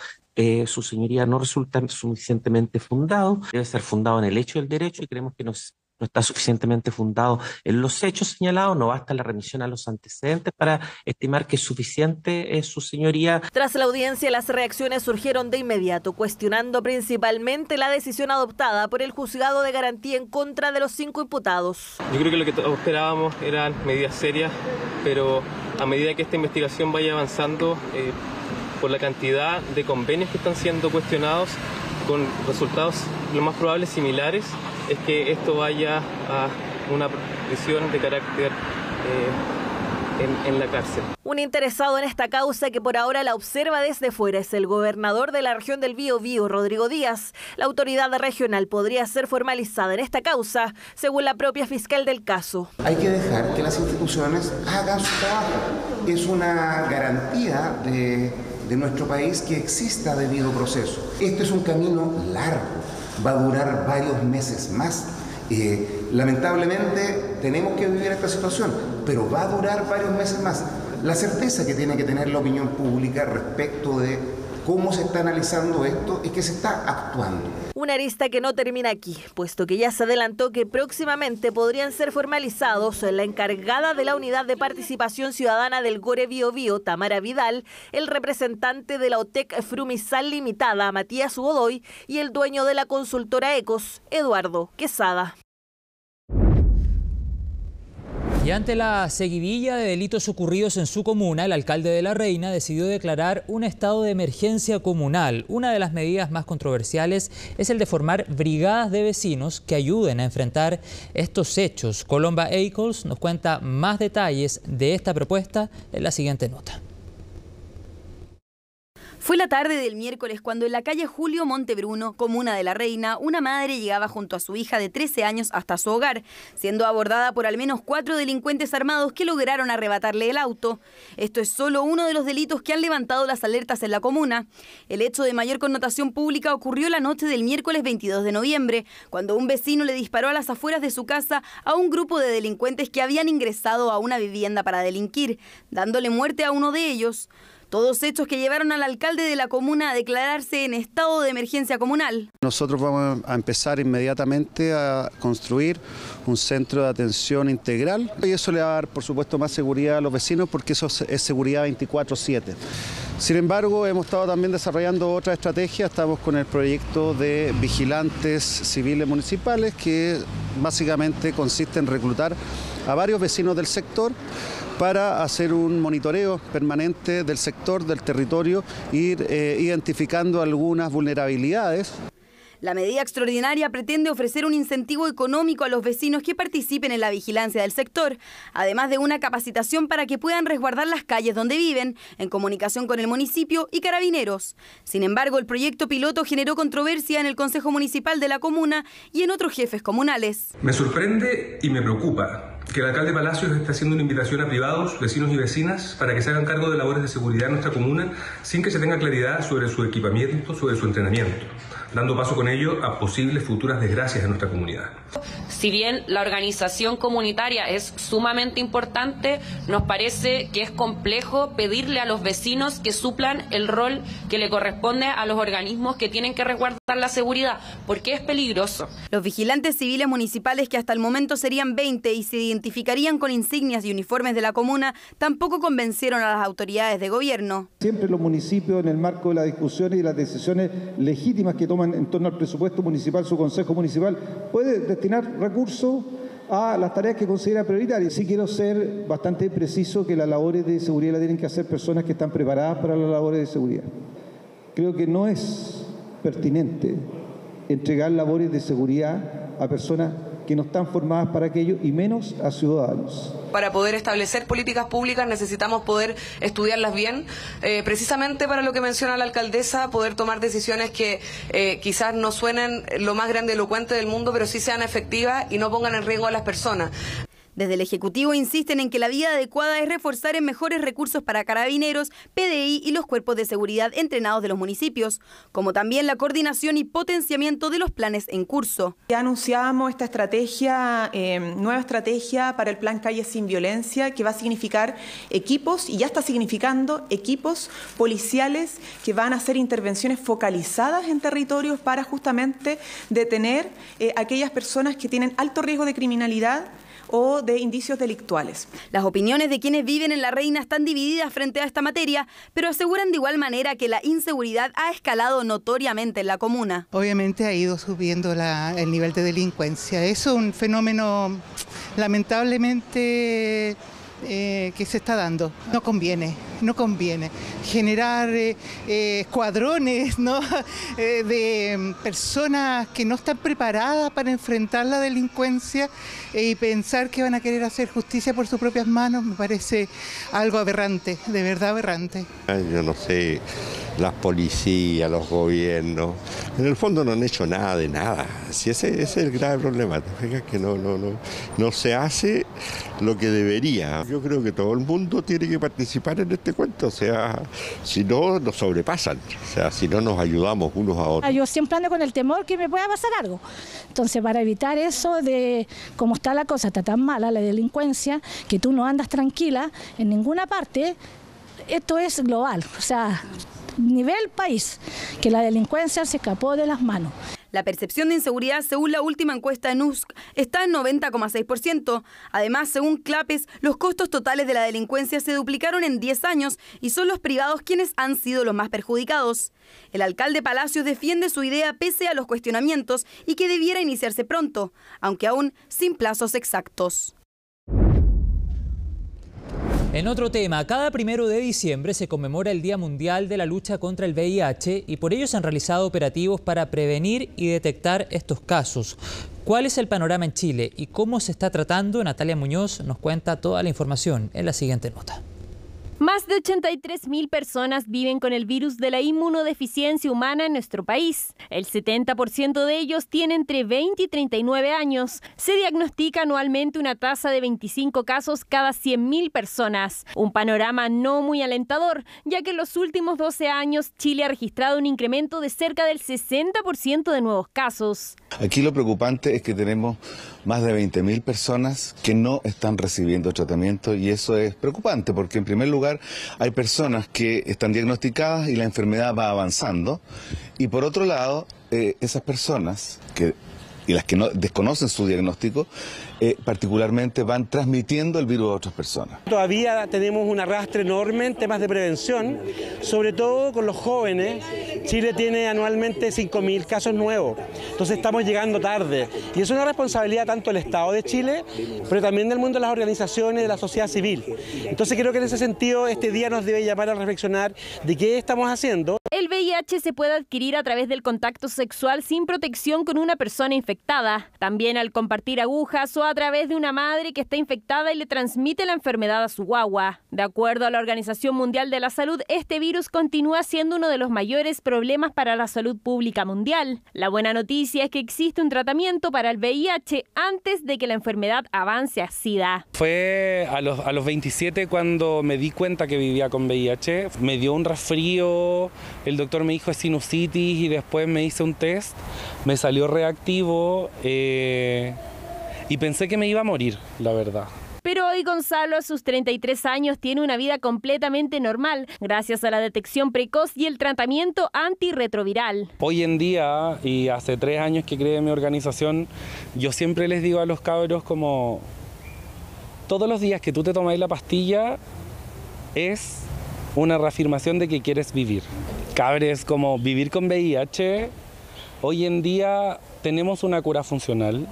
su señoría, no resulta suficientemente fundado. Debe ser fundado en el hecho del derecho y creemos que no está suficientemente fundado en los hechos señalados. No basta la remisión a los antecedentes para estimar que es suficiente su señoría. Tras la audiencia, las reacciones surgieron de inmediato, cuestionando principalmente la decisión adoptada por el juzgado de garantía en contra de los 5 imputados. Yo creo que lo que todos esperábamos eran medidas serias, pero a medida que esta investigación vaya avanzando, por la cantidad de convenios que están siendo cuestionados, con resultados lo más probable similares, es que esto vaya a una prisión de carácter en la cárcel. Un interesado en esta causa que por ahora la observa desde fuera es el gobernador de la región del Biobío, Rodrigo Díaz. La autoridad regional podría ser formalizada en esta causa, según la propia fiscal del caso. Hay que dejar que las instituciones hagan su trabajo. Es una garantía de nuestro país que exista debido proceso. Este es un camino largo, va a durar varios meses más. Lamentablemente tenemos que vivir esta situación, pero va a durar varios meses más. La certeza que tiene que tener la opinión pública respecto de cómo se está analizando esto es que se está actuando. Una arista que no termina aquí, puesto que ya se adelantó que próximamente podrían ser formalizados la encargada de la Unidad de Participación Ciudadana del Gore Biobío, Tamara Vidal, el representante de la OTEC Frumisal Limitada, Matías Godoy, y el dueño de la consultora Ecos, Eduardo Quesada. Y ante la seguidilla de delitos ocurridos en su comuna, el alcalde de La Reina decidió declarar un estado de emergencia comunal. Una de las medidas más controversiales es el de formar brigadas de vecinos que ayuden a enfrentar estos hechos. Colomba Eicholz nos cuenta más detalles de esta propuesta en la siguiente nota. Fue la tarde del miércoles cuando en la calle Julio Montebruno, comuna de La Reina, una madre llegaba junto a su hija de 13 años hasta su hogar, siendo abordada por al menos 4 delincuentes armados que lograron arrebatarle el auto. Esto es solo uno de los delitos que han levantado las alertas en la comuna. El hecho de mayor connotación pública ocurrió la noche del miércoles 22 de noviembre, cuando un vecino le disparó a las afueras de su casa a un grupo de delincuentes que habían ingresado a una vivienda para delinquir, dándole muerte a uno de ellos. Todos hechos que llevaron al alcalde de la comuna a declararse en estado de emergencia comunal. Nosotros vamos a empezar inmediatamente a construir un centro de atención integral y eso le va a dar, por supuesto, más seguridad a los vecinos porque eso es seguridad 24/7. Sin embargo, hemos estado también desarrollando otra estrategia. Estamos con el proyecto de vigilantes civiles municipales que básicamente consiste en reclutar a varios vecinos del sector para hacer un monitoreo permanente del sector, del territorio, ir identificando algunas vulnerabilidades. La medida extraordinaria pretende ofrecer un incentivo económico a los vecinos que participen en la vigilancia del sector, además de una capacitación para que puedan resguardar las calles donde viven, en comunicación con el municipio y carabineros. Sin embargo, el proyecto piloto generó controversia en el Consejo Municipal de la comuna y en otros jefes comunales. Me sorprende y me preocupa que el alcalde Palacios esté haciendo una invitación a privados, vecinos y vecinas para que se hagan cargo de labores de seguridad en nuestra comuna sin que se tenga claridad sobre su equipamiento, sobre su entrenamiento. dando paso con ello a posibles futuras desgracias de nuestra comunidad. Si bien la organización comunitaria es sumamente importante, nos parece que es complejo pedirle a los vecinos que suplan el rol que le corresponde a los organismos que tienen que resguardar la seguridad, porque es peligroso. Los vigilantes civiles municipales, que hasta el momento serían 20 y se identificarían con insignias y uniformes de la comuna, tampoco convencieron a las autoridades de gobierno. Siempre los municipios, en el marco de las discusiones y las decisiones legítimas que toman en torno al presupuesto municipal, su consejo municipal puede destinar recursos a las tareas que considera prioritarias. Sí quiero ser bastante preciso que las labores de seguridad las tienen que hacer personas que están preparadas para las labores de seguridad. Creo que no es pertinente entregar labores de seguridad a personas que no están formadas para aquello y menos a ciudadanos. Para poder establecer políticas públicas necesitamos poder estudiarlas bien, precisamente para lo que menciona la alcaldesa, poder tomar decisiones que quizás no suenen lo más grandilocuente del mundo, pero sí sean efectivas y no pongan en riesgo a las personas. Desde el Ejecutivo insisten en que la vía adecuada es reforzar en mejores recursos para carabineros, PDI y los cuerpos de seguridad entrenados de los municipios, como también la coordinación y potenciamiento de los planes en curso. Ya anunciábamos esta estrategia, nueva estrategia para el Plan Calles Sin Violencia, que va a significar equipos, y ya está significando equipos policiales que van a hacer intervenciones focalizadas en territorios para justamente detener a aquellas personas que tienen alto riesgo de criminalidad o de indicios delictuales. Las opiniones de quienes viven en La Reina están divididas frente a esta materia, pero aseguran de igual manera que la inseguridad ha escalado notoriamente en la comuna. Obviamente ha ido subiendo el nivel de delincuencia. Es un fenómeno lamentablemente que se está dando. No conviene generar escuadrones, ¿no? De personas que no están preparadas para enfrentar la delincuencia y pensar que van a querer hacer justicia por sus propias manos. Me parece algo aberrante, de verdad aberrante. Yo no sé, las policías, los gobiernos, en el fondo no han hecho nada de nada. Si ese es el grave problema, que no se hace lo que debería. Yo creo que todo el mundo tiene que participar en este cuento, o sea, si no nos sobrepasan, o sea, si no nos ayudamos unos a otros. Yo siempre ando con el temor que me pueda pasar algo. Entonces, para evitar eso de cómo está la cosa, está tan mala la delincuencia, que tú no andas tranquila en ninguna parte, esto es global, o sea, nivel país, que la delincuencia se escapó de las manos. La percepción de inseguridad, según la última encuesta de USC, está en 90,6%. Además, según Clapes, los costos totales de la delincuencia se duplicaron en 10 años y son los privados quienes han sido los más perjudicados. El alcalde Palacios defiende su idea pese a los cuestionamientos y que debiera iniciarse pronto, aunque aún sin plazos exactos. En otro tema, cada 1 de diciembre se conmemora el Día Mundial de la Lucha contra el VIH y por ello se han realizado operativos para prevenir y detectar estos casos. ¿Cuál es el panorama en Chile y cómo se está tratando? Natalia Muñoz nos cuenta toda la información en la siguiente nota. Más de 83.000 personas viven con el virus de la inmunodeficiencia humana en nuestro país. El 70% de ellos tiene entre 20 y 39 años. Se diagnostica anualmente una tasa de 25 casos cada 100.000 personas. Un panorama no muy alentador, ya que en los últimos 12 años Chile ha registrado un incremento de cerca del 60% de nuevos casos. Aquí lo preocupante es que tenemos más de 20.000 personas que no están recibiendo tratamiento y eso es preocupante porque en primer lugar hay personas que están diagnosticadas y la enfermedad va avanzando y por otro lado esas personas y las que no desconocen su diagnóstico particularmente van transmitiendo el virus a otras personas. Todavía tenemos un arrastre enorme en temas de prevención, sobre todo con los jóvenes. Chile tiene anualmente 5.000 casos nuevos, entonces estamos llegando tarde. Y es una responsabilidad tanto del Estado de Chile, pero también del mundo de las organizaciones, de la sociedad civil. Entonces creo que en ese sentido este día nos debe llamar a reflexionar de qué estamos haciendo. El VIH se puede adquirir a través del contacto sexual sin protección con una persona infectada infectada. También al compartir agujas o a través de una madre que está infectada y le transmite la enfermedad a su guagua. De acuerdo a la Organización Mundial de la Salud, este virus continúa siendo uno de los mayores problemas para la salud pública mundial. La buena noticia es que existe un tratamiento para el VIH antes de que la enfermedad avance a SIDA. Fue a los 27 cuando me di cuenta que vivía con VIH. Me dio un resfrío, el doctor me dijo es sinusitis y después me hice un test, me salió reactivo y pensé que me iba a morir, la verdad. Pero hoy Gonzalo, a sus 33 años, tiene una vida completamente normal gracias a la detección precoz y el tratamiento antirretroviral. Hoy en día, y hace 3 años que creé mi organización, yo siempre les digo a los cabros como todos los días que tú te tomáis la pastilla es una reafirmación de que quieres vivir. Cabres, como vivir con VIH, hoy en día tenemos una cura funcional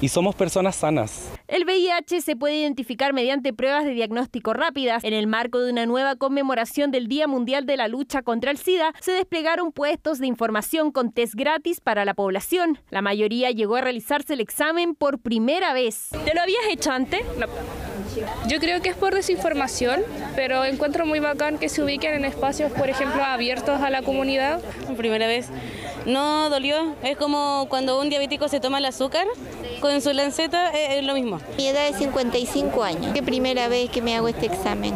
y somos personas sanas. El VIH se puede identificar mediante pruebas de diagnóstico rápidas. En el marco de una nueva conmemoración del Día Mundial de la Lucha contra el SIDA, se desplegaron puestos de información con test gratis para la población. La mayoría llegó a realizarse el examen por primera vez. ¿Te lo habías hecho antes? No. Yo creo que es por desinformación, pero encuentro muy bacán que se ubiquen en espacios, por ejemplo, abiertos a la comunidad. Primera vez. No dolió. Es como cuando un diabético se toma el azúcar con su lanceta, es lo mismo. Mi edad es 55 años. Es primera vez que me hago este examen.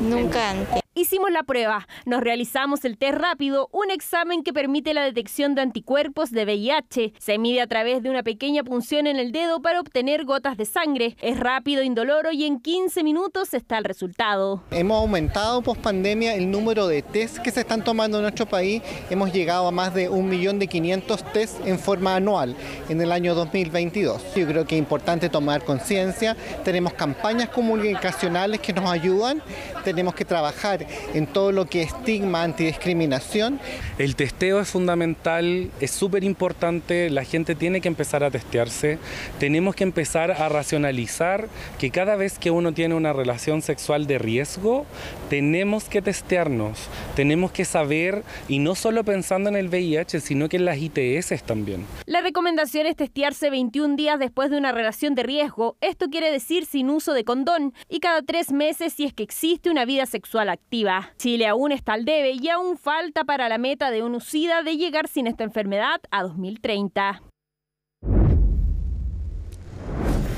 Nunca antes. Hicimos la prueba, nos realizamos el test rápido, un examen que permite la detección de anticuerpos de VIH. Se mide a través de una pequeña punción en el dedo para obtener gotas de sangre. Es rápido, indoloro y en 15 minutos está el resultado. Hemos aumentado post pandemia el número de test que se están tomando en nuestro país. Hemos llegado a más de 1.500.000 test en forma anual en el año 2022. Yo creo que es importante tomar conciencia. Tenemos campañas comunicacionales que nos ayudan. Tenemos que trabajar en todo lo que es estigma, antidiscriminación. El testeo es fundamental, es súper importante, la gente tiene que empezar a testearse, tenemos que empezar a racionalizar que cada vez que uno tiene una relación sexual de riesgo, tenemos que testearnos, tenemos que saber, y no solo pensando en el VIH, sino que en las ITS también. La recomendación es testearse 21 días después de una relación de riesgo, esto quiere decir sin uso de condón, y cada 3 meses si es que existe una vida sexual activa. Chile aún está al debe y aún falta para la meta de ONU-SIDA de llegar sin esta enfermedad a 2030.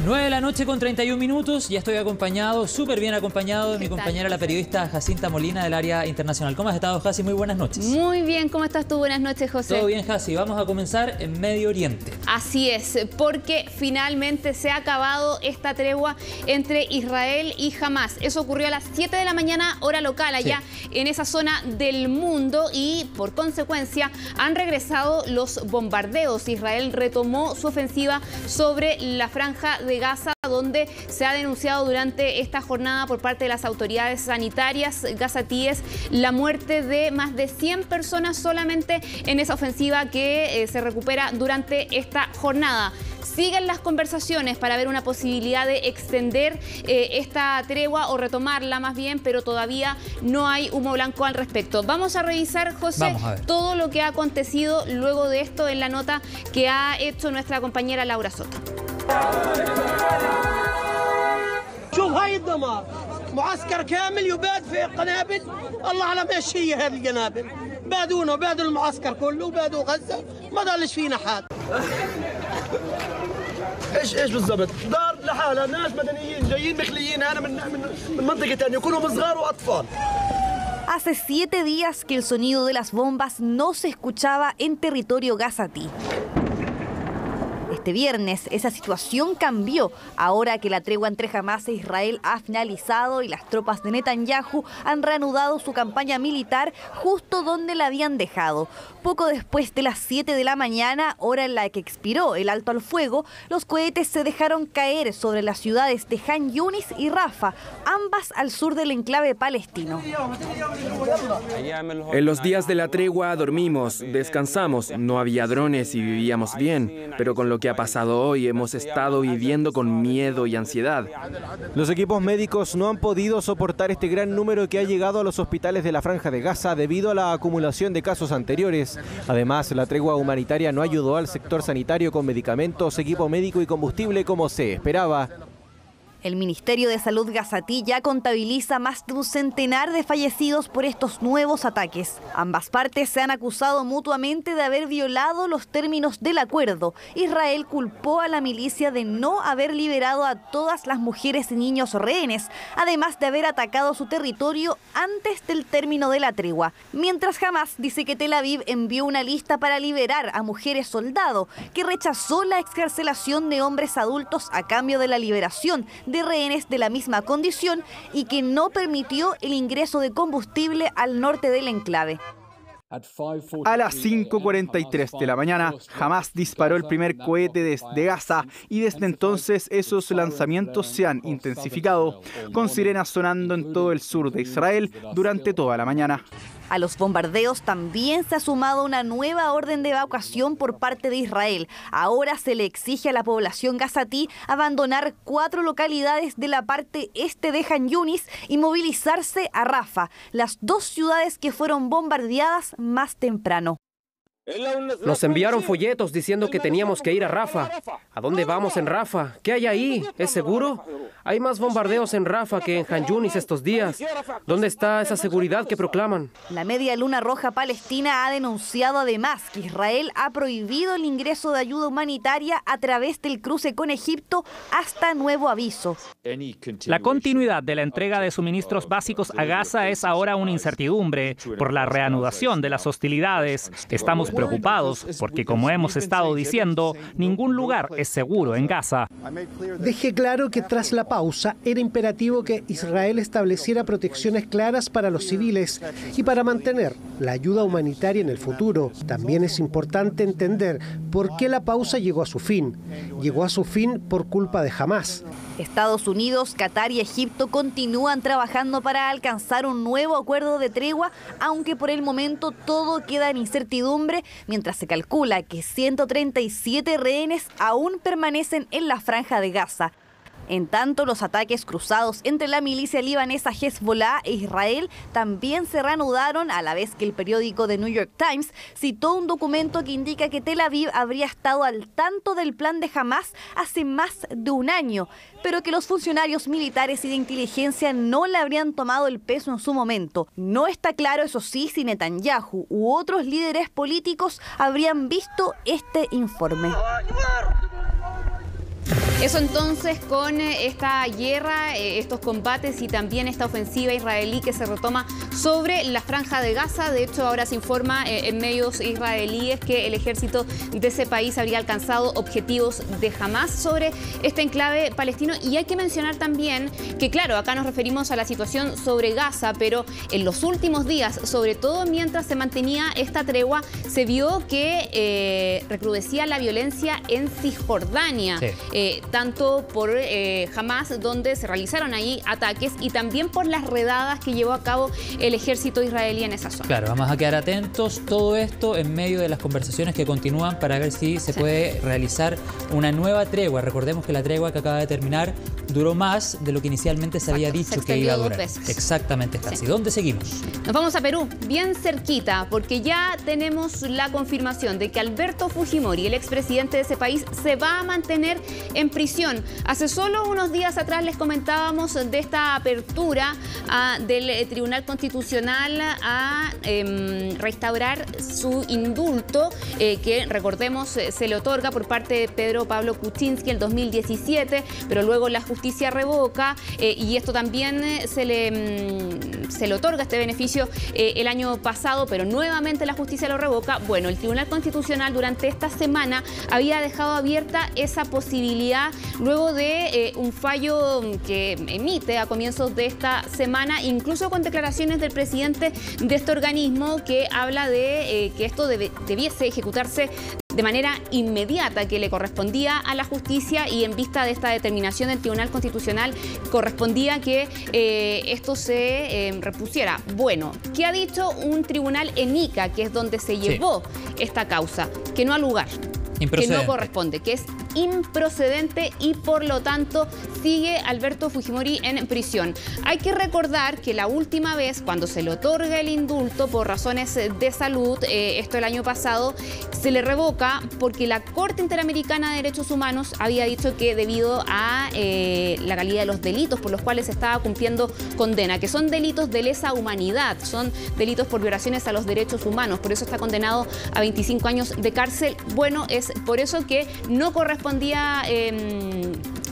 9 de la noche con 31 minutos, ya estoy acompañado, súper bien acompañado de mi compañera, la periodista Jacinta Molina del área internacional. ¿Cómo has estado, Jasi? Muy buenas noches. Muy bien, ¿cómo estás tú? Buenas noches, José. Todo bien, Jasi. Vamos a comenzar en Medio Oriente. Así es, porque finalmente se ha acabado esta tregua entre Israel y Hamás. Eso ocurrió a las 7 de la mañana, hora local, allá en esa zona del mundo, y por consecuencia han regresado los bombardeos. Israel retomó su ofensiva sobre la franja de Gaza, donde se ha denunciado durante esta jornada por parte de las autoridades sanitarias gazatíes la muerte de más de 100 personas solamente en esa ofensiva que se recupera durante esta jornada. Siguen las conversaciones para ver una posibilidad de extender esta tregua o retomarla más bien, pero todavía no hay humo blanco al respecto. Vamos a revisar, José, todo lo que ha acontecido luego de esto en la nota que ha hecho nuestra compañera Laura Soto. شوف هاي الدمار معسكر كامل يباد في قنابل الله على ماشي هي هذه القنابل بادونا بادوا المعسكر كله وبادوا غزه ما ضلش فينا حد ايش بالضبط دار لحالها ناس مدنيين جايين مخليين هنا من منطقه ثانيه كلهم صغار واطفال. Hace 7 días que el sonido de las bombas no se escuchaba en territorio gazatí. Este viernes esa situación cambió ahora que la tregua entre Hamás e Israel ha finalizado y las tropas de Netanyahu han reanudado su campaña militar justo donde la habían dejado. Poco después de las 7 de la mañana, hora en la que expiró el alto al fuego, los cohetes se dejaron caer sobre las ciudades de Han Yunis y Rafa, ambas al sur del enclave palestino. En los días de la tregua dormimos, descansamos, no había drones y vivíamos bien, pero con lo que ha pasado hoy. Hemos estado viviendo con miedo y ansiedad. Los equipos médicos no han podido soportar este gran número que ha llegado a los hospitales de la Franja de Gaza debido a la acumulación de casos anteriores. Además, la tregua humanitaria no ayudó al sector sanitario con medicamentos, equipo médico y combustible como se esperaba. El Ministerio de Salud gazatí ya contabiliza más de un centenar de fallecidos por estos nuevos ataques. Ambas partes se han acusado mutuamente de haber violado los términos del acuerdo. Israel culpó a la milicia de no haber liberado a todas las mujeres y niños rehenes, además de haber atacado su territorio antes del término de la tregua. Mientras Hamás dice que Tel Aviv envió una lista para liberar a mujeres soldado, que rechazó la excarcelación de hombres adultos a cambio de la liberación de rehenes de la misma condición y que no permitió el ingreso de combustible al norte del enclave. A las 5:43 de la mañana, Hamás disparó el primer cohete desde Gaza y desde entonces esos lanzamientos se han intensificado, con sirenas sonando en todo el sur de Israel durante toda la mañana. A los bombardeos también se ha sumado una nueva orden de evacuación por parte de Israel. Ahora se le exige a la población gazatí abandonar 4 localidades de la parte este de Han Yunis y movilizarse a Rafa, las 2 ciudades que fueron bombardeadas más temprano. Nos enviaron folletos diciendo que teníamos que ir a Rafa. ¿A dónde vamos en Rafa? ¿Qué hay ahí? ¿Es seguro? Hay más bombardeos en Rafa que en Han Yunis estos días. ¿Dónde está esa seguridad que proclaman? La Media Luna Roja Palestina ha denunciado además que Israel ha prohibido el ingreso de ayuda humanitaria a través del cruce con Egipto hasta nuevo aviso. La continuidad de la entrega de suministros básicos a Gaza es ahora una incertidumbre por la reanudación de las hostilidades. Estamos preocupados porque, como hemos estado diciendo, ningún lugar es seguro en Gaza. Dejé claro que tras la pausa era imperativo que Israel estableciera protecciones claras para los civiles y para mantener la ayuda humanitaria en el futuro. También es importante entender por qué la pausa llegó a su fin. Llegó a su fin por culpa de Hamás. Estados Unidos, Qatar y Egipto continúan trabajando para alcanzar un nuevo acuerdo de tregua, aunque por el momento todo queda en incertidumbre, mientras se calcula que 137 rehenes aún permanecen en la Franja de Gaza. En tanto, los ataques cruzados entre la milicia libanesa Hezbollah e Israel también se reanudaron, a la vez que el periódico The New York Times citó un documento que indica que Tel Aviv habría estado al tanto del plan de Hamás hace más de un año, pero que los funcionarios militares y de inteligencia no le habrían tomado el peso en su momento. No está claro, eso sí, si Netanyahu u otros líderes políticos habrían visto este informe. Eso entonces con esta guerra, estos combates y también esta ofensiva israelí que se retoma sobre la Franja de Gaza. De hecho, ahora se informa en medios israelíes que el ejército de ese país habría alcanzado objetivos de Hamás sobre este enclave palestino. Y hay que mencionar también que, claro, acá nos referimos a la situación sobre Gaza, pero en los últimos días, sobre todo mientras se mantenía esta tregua, se vio que recrudecía la violencia en Cisjordania. Sí. Tanto por Hamás, donde se realizaron ahí ataques, y también por las redadas que llevó a cabo el ejército israelí en esa zona. Claro, vamos a quedar atentos, todo esto en medio de las conversaciones que continúan para ver si se puede realizar una nueva tregua. Recordemos que la tregua que acaba de terminar duró más de lo que inicialmente se había dicho que iba a durar. Exactamente, casi. Sí. ¿Dónde seguimos? Nos vamos a Perú, bien cerquita, porque ya tenemos la confirmación de que Alberto Fujimori, el expresidente de ese país, se va a mantener en prisión. Hace solo unos días atrás les comentábamos de esta apertura del Tribunal Constitucional a restaurar su indulto, que recordemos se le otorga por parte de Pedro Pablo Kuczynski en 2017, pero luego la justicia revoca y esto también se le otorga este beneficio el año pasado, pero nuevamente la justicia lo revoca. Bueno, el Tribunal Constitucional durante esta semana había dejado abierta esa posibilidad luego de un fallo que emite a comienzos de esta semana, incluso con declaraciones del presidente de este organismo que habla de que esto debiese ejecutarse de manera inmediata, que le correspondía a la justicia, y en vista de esta determinación del Tribunal Constitucional correspondía que esto se repusiera. Bueno, ¿qué ha dicho un tribunal en Ica, que es donde se llevó esta causa? Que no ha lugar. que no corresponde, que es improcedente y por lo tanto sigue Alberto Fujimori en prisión. Hay que recordar que la última vez cuando se le otorga el indulto por razones de salud, esto el año pasado, se le revoca porque la Corte Interamericana de Derechos Humanos había dicho que debido a la calidad de los delitos por los cuales se estaba cumpliendo condena, que son delitos de lesa humanidad, son delitos por violaciones a los derechos humanos, por eso está condenado a 25 años de cárcel. Bueno, es por eso que no correspondía,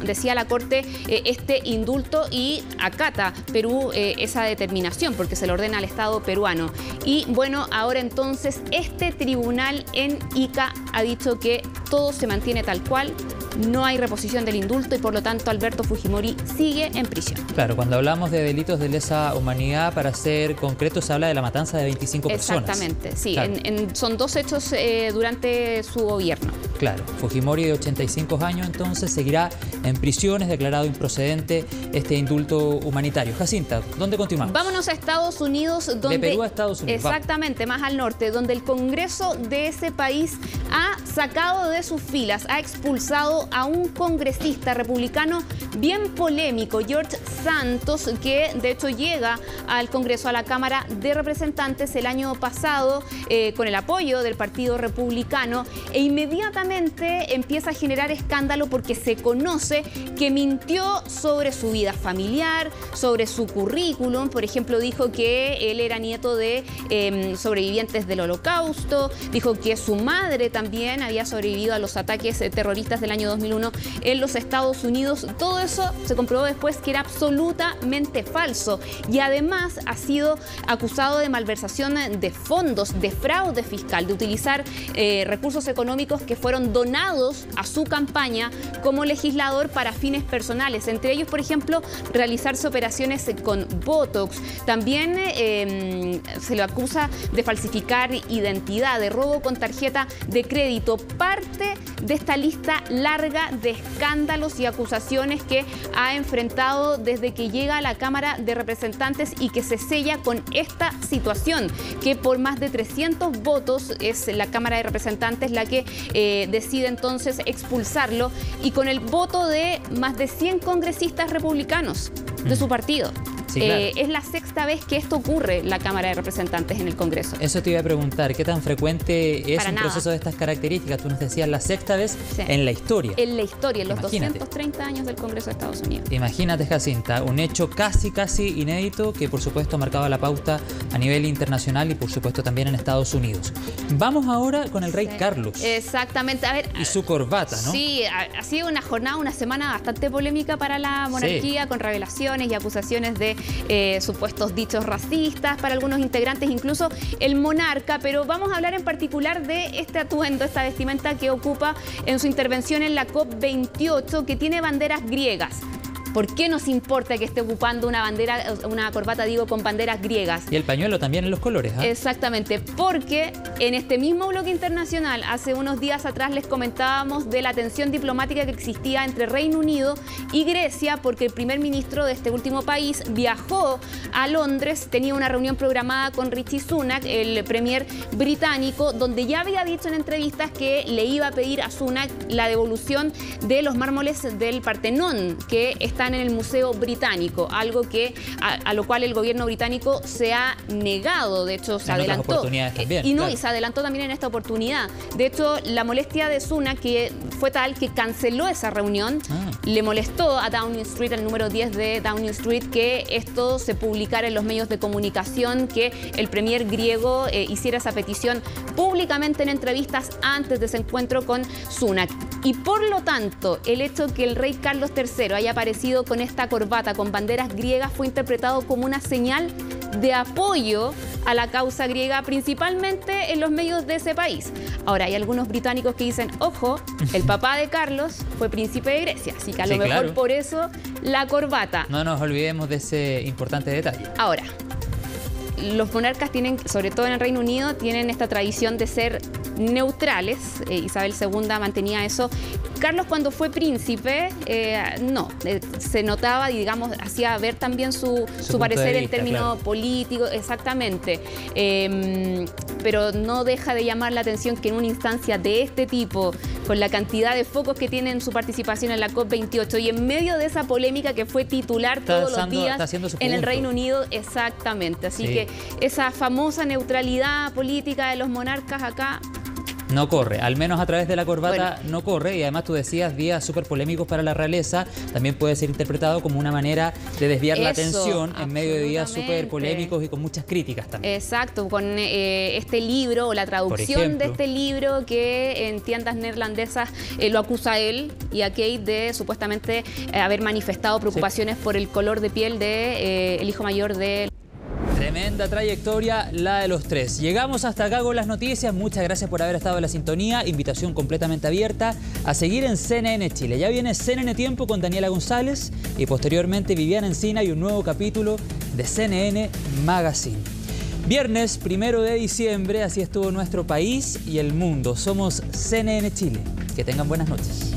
decía la Corte, este indulto, y acata Perú esa determinación porque se le ordena al Estado peruano. Y bueno, ahora entonces este tribunal en Ica ha dicho que todo se mantiene tal cual, no hay reposición del indulto y por lo tanto Alberto Fujimori sigue en prisión. Claro, cuando hablamos de delitos de lesa humanidad, para ser concreto, se habla de la matanza de 25 personas. Exactamente, sí, claro. Son 2 hechos durante su gobierno. Claro, Fujimori de 85 años entonces seguirá en prisión, es declarado improcedente este indulto humanitario. Jacinta, ¿dónde continuamos? Vámonos a Estados Unidos, donde... De Perú a Estados Unidos. Exactamente, más al norte, donde el Congreso de ese país ha sacado de sus filas, ha expulsado a un congresista republicano bien polémico, George Santos, que de hecho llega al Congreso, a la Cámara de Representantes el año pasado con el apoyo del Partido Republicano, e inmediatamente empieza a generar escándalo porque se conoce que mintió sobre su vida familiar, sobre su currículum. Por ejemplo, dijo que él era nieto de sobrevivientes del Holocausto, dijo que su madre también había sobrevivido a los ataques terroristas del año 2001 en los Estados Unidos. Todo eso se comprobó después que era absolutamente falso, y además ha sido acusado de malversación de fondos, de fraude fiscal, de utilizar recursos económicos que fueron donados a su campaña como legislador para fines personales, entre ellos, por ejemplo, realizarse operaciones con Botox. También se le acusa de falsificar identidad, de robo con tarjeta de crédito, parte de esta lista larga de escándalos y acusaciones que ha enfrentado desde que llega a la Cámara de Representantes y que se sella con esta situación, que por más de 300 votos es la Cámara de Representantes la que decide entonces expulsarlo, y con el voto de más de 100 congresistas republicanos de su partido. Sí, claro. Es la 6ª vez que esto ocurre en la Cámara de Representantes en el Congreso. Eso te iba a preguntar, ¿qué tan frecuente es un proceso de estas características? Tú nos decías la 6ª vez en la historia. En la historia, en los 230 años del Congreso de Estados Unidos. Imagínate, Jacinta, un hecho casi inédito que por supuesto ha marcado la pauta a nivel internacional y por supuesto también en Estados Unidos. Vamos ahora con el rey Carlos. Exactamente, a ver. Y su corbata, ¿no? Sí, ha sido una jornada, una semana bastante polémica para la monarquía, con revelaciones y acusaciones de supuestos dichos racistas para algunos integrantes, incluso el monarca. Pero vamos a hablar en particular de este atuendo, esta vestimenta que ocupa en su intervención en la COP28, que tiene banderas griegas. ¿Por qué nos importa que esté ocupando una corbata, con banderas griegas? Y el pañuelo también en los colores, ¿eh? Exactamente, porque en este mismo bloque internacional, hace unos días atrás les comentábamos de la tensión diplomática que existía entre Reino Unido y Grecia, porque el primer ministro de este último país viajó a Londres, tenía una reunión programada con Rishi Sunak, el premier británico, donde ya había dicho en entrevistas que le iba a pedir a Sunak la devolución de los mármoles del Partenón, que están en el Museo Británico, algo que a lo cual el gobierno británico se ha negado. De hecho, se adelantó. También, y se adelantó también en esta oportunidad. De hecho, la molestia de Sunak que fue tal que canceló esa reunión. Le molestó a Downing Street, el número 10 de Downing Street, que esto se publicara en los medios de comunicación, que el premier griego hiciera esa petición públicamente en entrevistas antes de ese encuentro con Sunak. Y por lo tanto, el hecho que el rey Carlos III haya aparecido con esta corbata con banderas griegas fue interpretado como una señal de apoyo a la causa griega, principalmente en los medios de ese país. Ahora, hay algunos británicos que dicen, ojo, el papá de Carlos fue príncipe de Grecia, así que a lo mejor por eso la corbata. No nos olvidemos de ese importante detalle. Ahora, los monarcas tienen, sobre todo en el Reino Unido, tienen esta tradición de ser neutrales. Isabel II mantenía eso, Carlos, cuando fue príncipe, no, se notaba, digamos, hacía ver también su parecer en términos políticos, exactamente. Pero no deja de llamar la atención que en una instancia de este tipo, con la cantidad de focos que tiene en su participación en la COP28 y en medio de esa polémica que fue titular todos los días en el Reino Unido, exactamente. Así que esa famosa neutralidad política de los monarcas acá no corre, al menos a través de la corbata no corre, y además tú decías días súper polémicos para la realeza, también puede ser interpretado como una manera de desviar la atención en medio de días súper polémicos y con muchas críticas también. Exacto, con este libro o la traducción de este libro que en tiendas neerlandesas lo acusa a él y a Kate de supuestamente haber manifestado preocupaciones por el color de piel de el hijo mayor de... Tremenda trayectoria la de los tres. Llegamos hasta acá con las noticias. Muchas gracias por haber estado en la sintonía. Invitación completamente abierta a seguir en CNN Chile. Ya viene CNN Tiempo con Daniela González y posteriormente Viviana Encina y un nuevo capítulo de CNN Magazine. Viernes 1 de diciembre, así estuvo nuestro país y el mundo. Somos CNN Chile. Que tengan buenas noches.